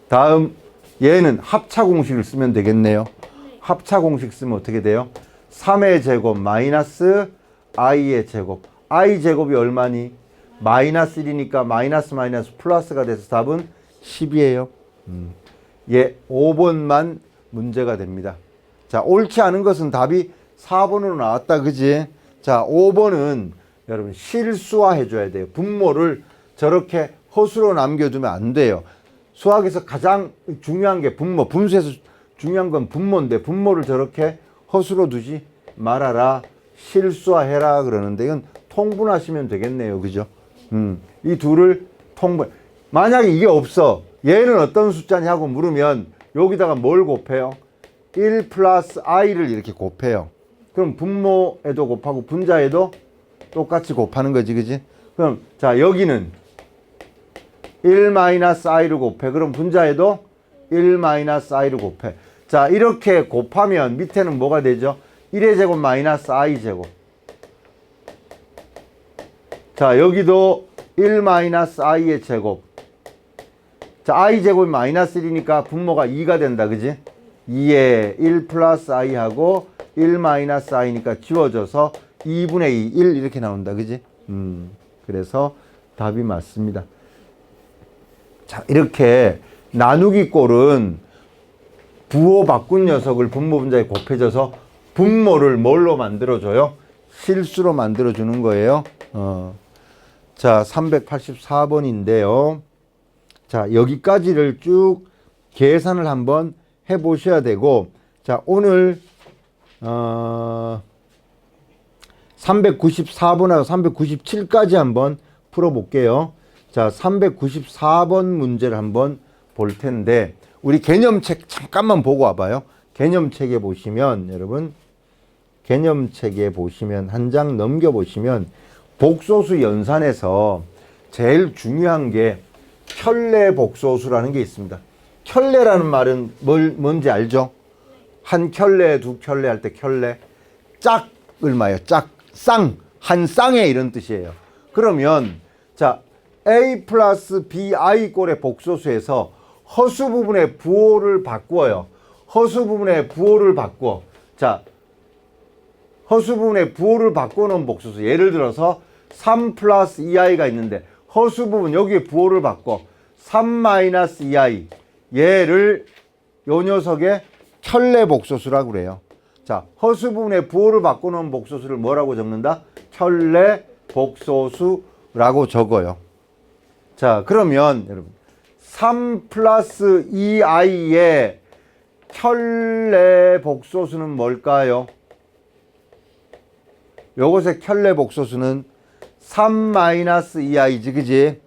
다음 얘는 합차 공식을 쓰면 되겠네요. 합차 공식 쓰면 어떻게 돼요? 3의 제곱 마이너스 i의 제곱. i 제곱이 얼마니? 마이너스 1이니까 마이너스 플러스가 돼서 답은 10이에요. 예, 5번만 문제가 됩니다. 자, 옳지 않은 것은 답이 4번으로 나왔다. 그지? 자, 5번은 여러분 실수화 해줘야 돼요. 분모를 저렇게 허수로 남겨두면 안 돼요. 수학에서 가장 중요한 게 분모, 분수에서 중요한 건 분모인데 분모를 저렇게 허수로 두지 말아라. 실수화해라 그러는데 이건 통분하시면 되겠네요. 그죠? 이 둘을 통분. 만약에 이게 없어. 얘는 어떤 숫자냐고 물으면 여기다가 뭘 곱해요? 1 플러스 i를 이렇게 곱해요. 그럼 분모에도 곱하고 분자에도 똑같이 곱하는 거지. 그지? 그럼 자 여기는 1 마이너스 i를 곱해. 그럼 분자에도 1 마이너스 i를 곱해. 자 이렇게 곱하면 밑에는 뭐가 되죠? 1의 제곱 마이너스 i 제곱. 자 여기도 1 마이너스 i의 제곱. 자 i 제곱이 마이너스 1이니까 분모가 2가 된다. 그지? 2에 1 플러스 i 하고 1 마이너스 i니까 지워져서 2분의 2, 1 이렇게 나온다. 그지? 그래서 답이 맞습니다. 자 이렇게 나누기 꼴은 부호 바꾼 녀석을 분모 분자에 곱해져서 분모를 뭘로 만들어줘요? 실수로 만들어주는 거예요. 자 384번인데요. 자 여기까지를 쭉 계산을 한번 해 보셔야 되고 자 오늘 394번하고 397까지 한번 풀어 볼게요. 자 394번 문제를 한번 볼 텐데 우리 개념책 잠깐만 보고 와봐요. 개념책에 보시면 여러분 개념책에 보시면 한 장 넘겨 보시면 복소수 연산에서 제일 중요한 게 켤레 복소수라는 게 있습니다. 켤레라는 말은 뭔지 알죠? 한 켤레, 두 켤레 할 때 켤레. 짝 얼마예요? 짝, 쌍, 한 쌍에 이런 뜻이에요. 그러면 자 a 플러스 bi 꼴의 복소수에서 허수 부분의 부호를 바꾸어요. 허수 부분의 부호를 바꿔. 자 허수 부분의 부호를 바꿔놓은 복소수. 예를 들어서 3 플러스 2i가 있는데 허수 부분 여기에 부호를 바꿔 3 마이너스 2i 얘를 요 녀석의 켤레 복소수라고 그래요. 자 허수 부분의 부호를 바꿔놓은 복소수를 뭐라고 적는다? 켤레 복소수라고 적어요. 자 그러면 여러분 3 플러스 2i의 켤레 복소수는 뭘까요? 요것의 켤레 복소수는 3 마이너스 2i지 그지?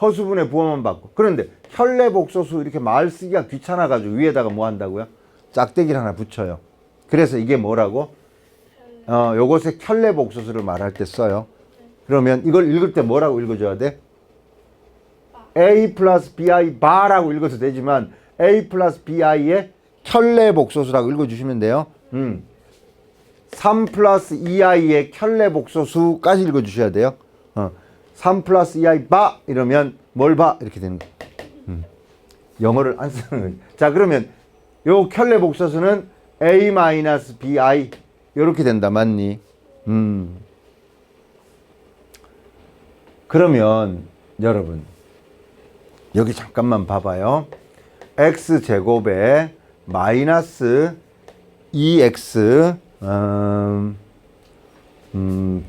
허수분의 부호만 받고. 그런데 켤레 복소수 이렇게 말 쓰기가 귀찮아 가지고 위에다가 뭐 한다고요? 짝대기를 하나 붙여요. 그래서 이게 뭐라고? 요것의 켤레 복소수를 말할 때 써요. 그러면 이걸 읽을 때 뭐라고 읽어줘야 돼? a 플러스 bi 바라고 읽어도 되지만 a 플러스 bi의 켤레 복소수라고 읽어주시면 돼요. 3 플러스 2i의 켤레 복소수까지 읽어주셔야 돼요. 3 플러스 2i 바 이러면 뭘 봐? 이렇게 되는 거예요. 영어를 안 쓰는 거예요. 자 그러면 요 켤레 복소수는 a 마이너스 bi 이렇게 된다. 맞니? 그러면 여러분 여기 잠깐만 봐봐요. x제곱에 마이너스 2x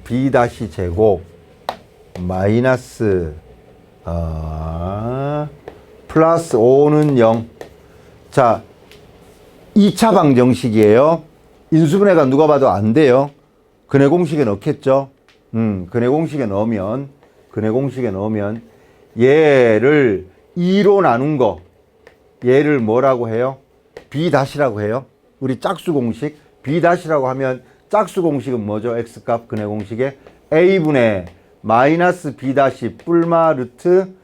b 다시 제곱 마이너스 플러스 5는 0. 자, 2차 방정식이에요. 인수분해가 누가 봐도 안 돼요. 근해 공식에 넣겠죠. 근해 공식에 넣으면 얘를 2로 나눈 거 얘를 뭐라고 해요? b 다시라고 해요. 우리 짝수 공식 b 다시라고 하면 짝수 공식은 뭐죠? x값 근해 공식에 a분의 마이너스 b 다시 뿔마 루트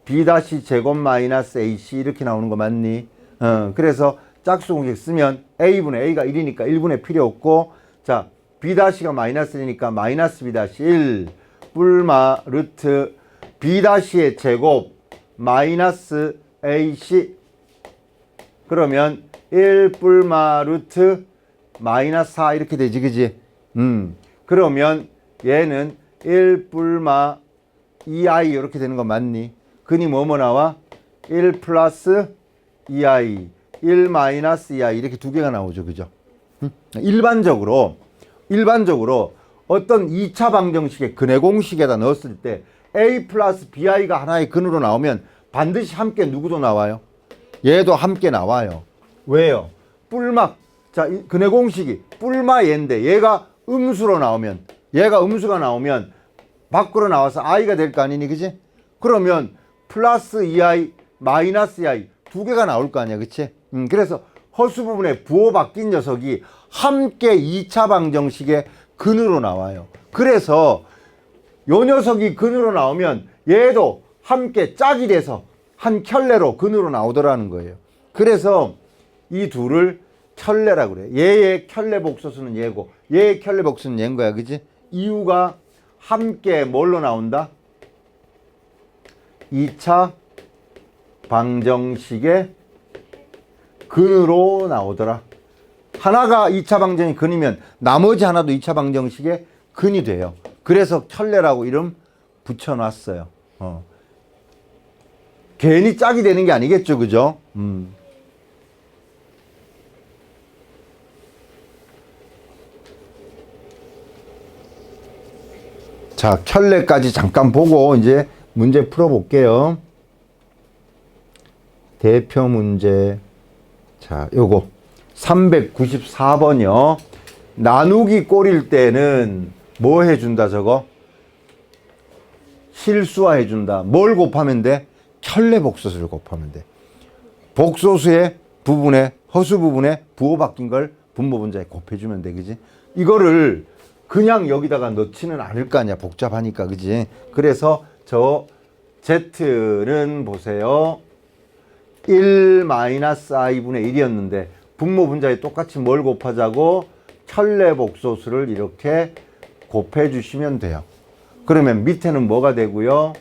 b 다시 제곱 마이너스 ac 이렇게 나오는 거 맞니? 그래서 짝수 공식 쓰면 a분의 a가 1이니까 1분의 필요 없고, 자 b 다시가 마이너스 1이니까 마이너스 b 다시 1 뿔마 루트 b 다시의 제곱 마이너스 ac, 그러면 1 뿔마 루트 마이너스 4 이렇게 되지, 그지? 그러면 얘는 1 뿔마 2i 이렇게 되는 거 맞니? 근이 뭐뭐 나와? 1 플러스 2i 1 마이너스 2i 이렇게 두 개가 나오죠, 그죠? 일반적으로 어떤 2차 방정식의 근해 공식에다 넣었을 때 a 플러스 bi가 하나의 근으로 나오면 반드시 함께 누구도 나와요? 얘도 함께 나와요. 왜요? 뿔마, 자, 근해 공식이 뿔마 얘인데 얘가 음수로 나오면, 얘가 음수가 나오면 밖으로 나와서 i가 될 거 아니니, 그지? 그러면 플러스 2i 마이너스 2i 두 개가 나올 거 아니야, 그치? 그래서 허수 부분에 부호 바뀐 녀석이 함께 2차 방정식의 근으로 나와요. 그래서 요 녀석이 근으로 나오면 얘도 함께 짝이 돼서 한 켤레로 근으로 나오더라는 거예요. 그래서 이 둘을 켤레라고 그래. 얘의 켤레 복소수는 얘고 얘의 켤레 복수는 얘인 거야, 그지? 이유가 함께 뭘로 나온다? 2차 방정식의 근으로 나오더라. 하나가 2차 방정식 근이면 나머지 하나도 2차 방정식의 근이 돼요. 그래서 켤레라고 이름 붙여놨어요. 괜히 짝이 되는 게 아니겠죠, 그죠? 자, 켤레까지 잠깐 보고 이제 문제 풀어볼게요. 대표 문제. 자, 요거 394번이요. 나누기 꼴일 때는 뭐 해준다, 저거? 실수화 해준다. 뭘 곱하면 돼? 켤레 복소수를 곱하면 돼. 복소수의 부분에, 허수 부분에 부호 바뀐 걸 분모 분자에 곱해주면 돼, 그지? 이거를 그냥 여기다가 넣지는 않을 거 아니야, 복잡하니까, 그지? 그래서 저 Z는 보세요. 1-i분의 1이었는데 분모 분자에 똑같이 뭘 곱하자고? 켤레 복소수를 이렇게 곱해 주시면 돼요. 그러면 밑에는 뭐가 되고요?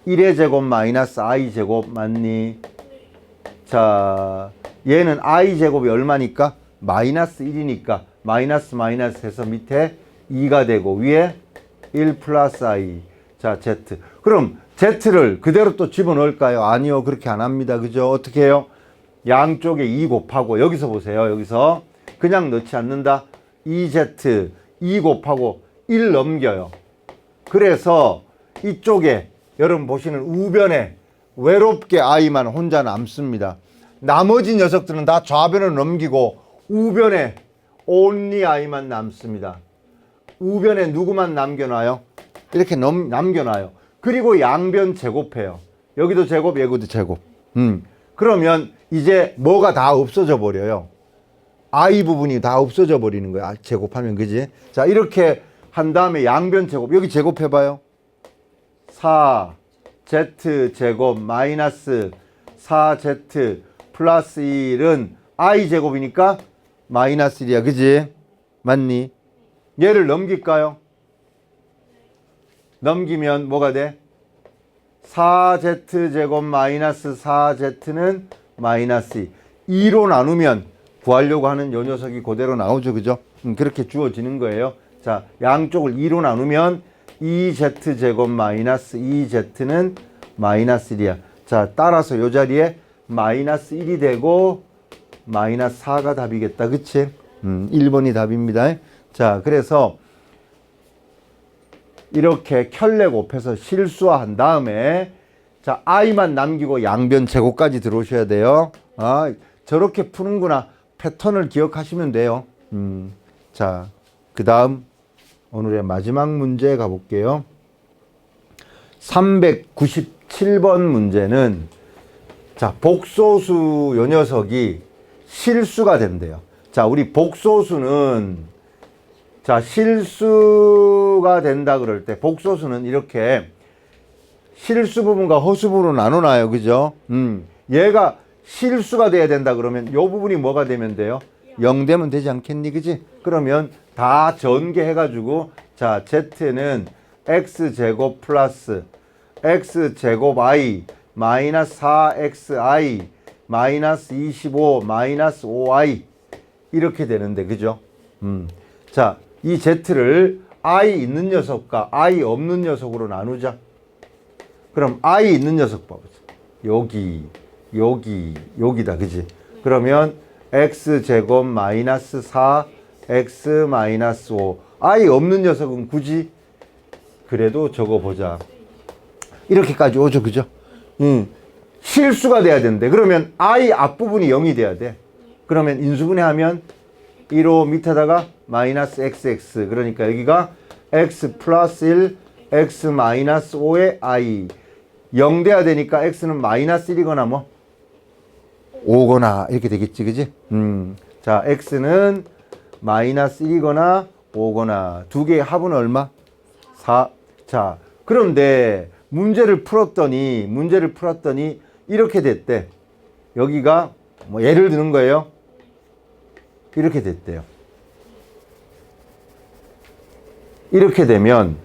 1의 제곱 마이너스 i 제곱 맞니? 자, 얘는 i 제곱이 얼마니까? 마이너스 1이니까 마이너스 마이너스 해서 밑에 2가 되고 위에 1 플러스 i. 자, z. 그럼 z를 그대로 또 집어넣을까요? 아니요, 그렇게 안 합니다. 그죠? 어떻게 해요? 양쪽에 2 곱하고, 여기서 보세요. 여기서 그냥 넣지 않는다. 2z 2 곱하고 1 넘겨요. 그래서 이쪽에 여러분 보시는 우변에 외롭게 i만 혼자 남습니다. 나머지 녀석들은 다 좌변을 넘기고 우변에 only i만 남습니다. 우변에 누구만 남겨놔요? 이렇게 남겨놔요. 그리고 양변 제곱해요. 여기도 제곱, 여기도 제곱. 그러면 이제 뭐가 다 없어져 버려요. i 부분이 다 없어져 버리는 거야. 제곱하면, 그지? 자, 이렇게 한 다음에 양변 제곱. 여기 제곱해봐요. 4z 제곱 마이너스 4z 플러스 1은 i 제곱이니까 마이너스 1이야. 그지? 맞니? 얘를 넘길까요? 넘기면 뭐가 돼? 4z 제곱 마이너스 4z는 마이너스 2. 2로 나누면 구하려고 하는 요 녀석이 그대로 나오죠. 그죠? 그렇게 주어지는 거예요. 자, 양쪽을 2로 나누면 2z 제곱 마이너스 2z는 마이너스 1이야. 자, 따라서 요 자리에 마이너스 1이 되고 마이너스 4가 답이겠다. 그치? 1번이 답입니다. 자, 그래서 이렇게 켤레 곱해서 실수화한 다음에 자, i만 남기고 양변 제곱까지 들어오셔야 돼요. 아, 저렇게 푸는구나. 패턴을 기억하시면 돼요. 자, 그 다음 오늘의 마지막 문제 가볼게요. 397번 문제는 자, 복소수 요 녀석이 실수가 된대요. 자, 우리 복소수는 자, 실수가 된다 그럴 때 복소수는 이렇게 실수 부분과 허수 부분으로 나눠놔요. 그죠? 얘가 실수가 돼야 된다 그러면 요 부분이 뭐가 되면 돼요? 0 되면 되지 않겠니? 그지? 그러면 다 전개해가지고 자, z는 x제곱 플러스 x제곱 i 마이너스 4xi 마이너스 25 마이너스 5i 이렇게 되는데 그죠? 자, 이 z를 i 있는 녀석과 i 없는 녀석으로 나누자. 그럼 i 있는 녀석 봐보자. 여기다. 그지? 그러면 x제곱 마이너스 4 x 마이너스 5 i 없는 녀석은 굳이 그래도 적어보자. 이렇게까지 오죠. 그죠? 실수가 돼야 되는데 그러면 i 앞부분이 0이 돼야 돼. 그러면 인수분해하면 1호 밑에다가 마이너스 xx 그러니까 여기가 x 플러스 1 x 마이너스 5의 i 0 돼야 되니까 x는 마이너스 1이거나 뭐 5거나 이렇게 되겠지. 그지? 자, x는 마이너스 1이거나 5거나 두 개의 합은 얼마? 4. 자, 그런데 문제를 풀었더니 이렇게 됐대. 여기가 뭐 예를 드는 거예요. 이렇게 됐대요. 이렇게 되면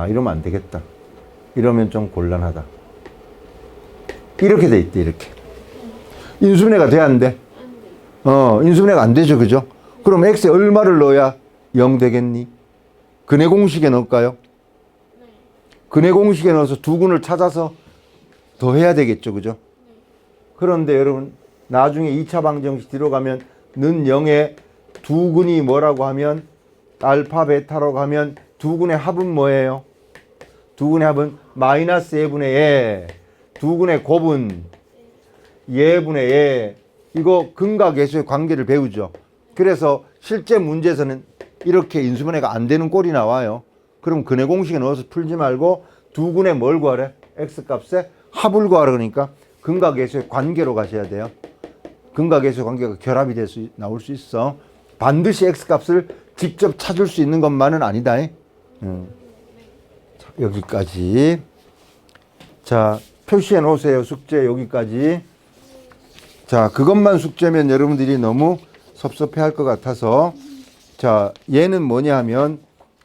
이러면 안 되겠다. 이러면 좀 곤란하다. 이렇게 돼 있대. 이렇게 인수분해가 돼야 안 돼? 인수분해가 안 되죠. 그죠? 그럼 x에 얼마를 넣어야 0 되겠니? 근해 공식에 넣을까요? 근해 공식에 넣어서 두근을 찾아서 더해야 되겠죠. 그죠? 그런데 여러분 나중에 2차 방정식 뒤로 가면 는 0에 두근이 뭐라고 하면 알파 베타라고 하면 두근의 합은 뭐예요? 두근의 합은 마이너스 예분의 예. 두근의 곱은 예분의 예. 이거 근과 계수의 관계를 배우죠. 그래서 실제 문제에서는 이렇게 인수분해가 안 되는 꼴이 나와요. 그럼 근해 공식에 넣어서 풀지 말고 두근의 뭘 구하래? x값에 합을 구하라. 그러니까 근과 계수의 관계로 가셔야 돼요. 근과 계수의 관계가 결합이 나올 수 있어. 반드시 x값을 직접 찾을 수 있는 것만은 아니다. 자, 여기까지. 자, 표시해 놓으세요. 숙제 여기까지. 자, 그것만 숙제면 여러분들이 너무 섭섭해 할 것 같아서 자, 얘는 뭐냐 하면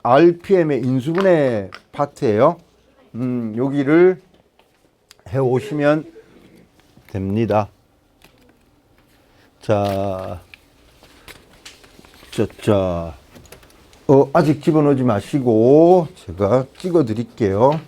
RPM의 인수분해 파트예요. 여기를 해 오시면 됩니다. 자, 아직 집어넣지 마시고 제가 찍어 드릴게요.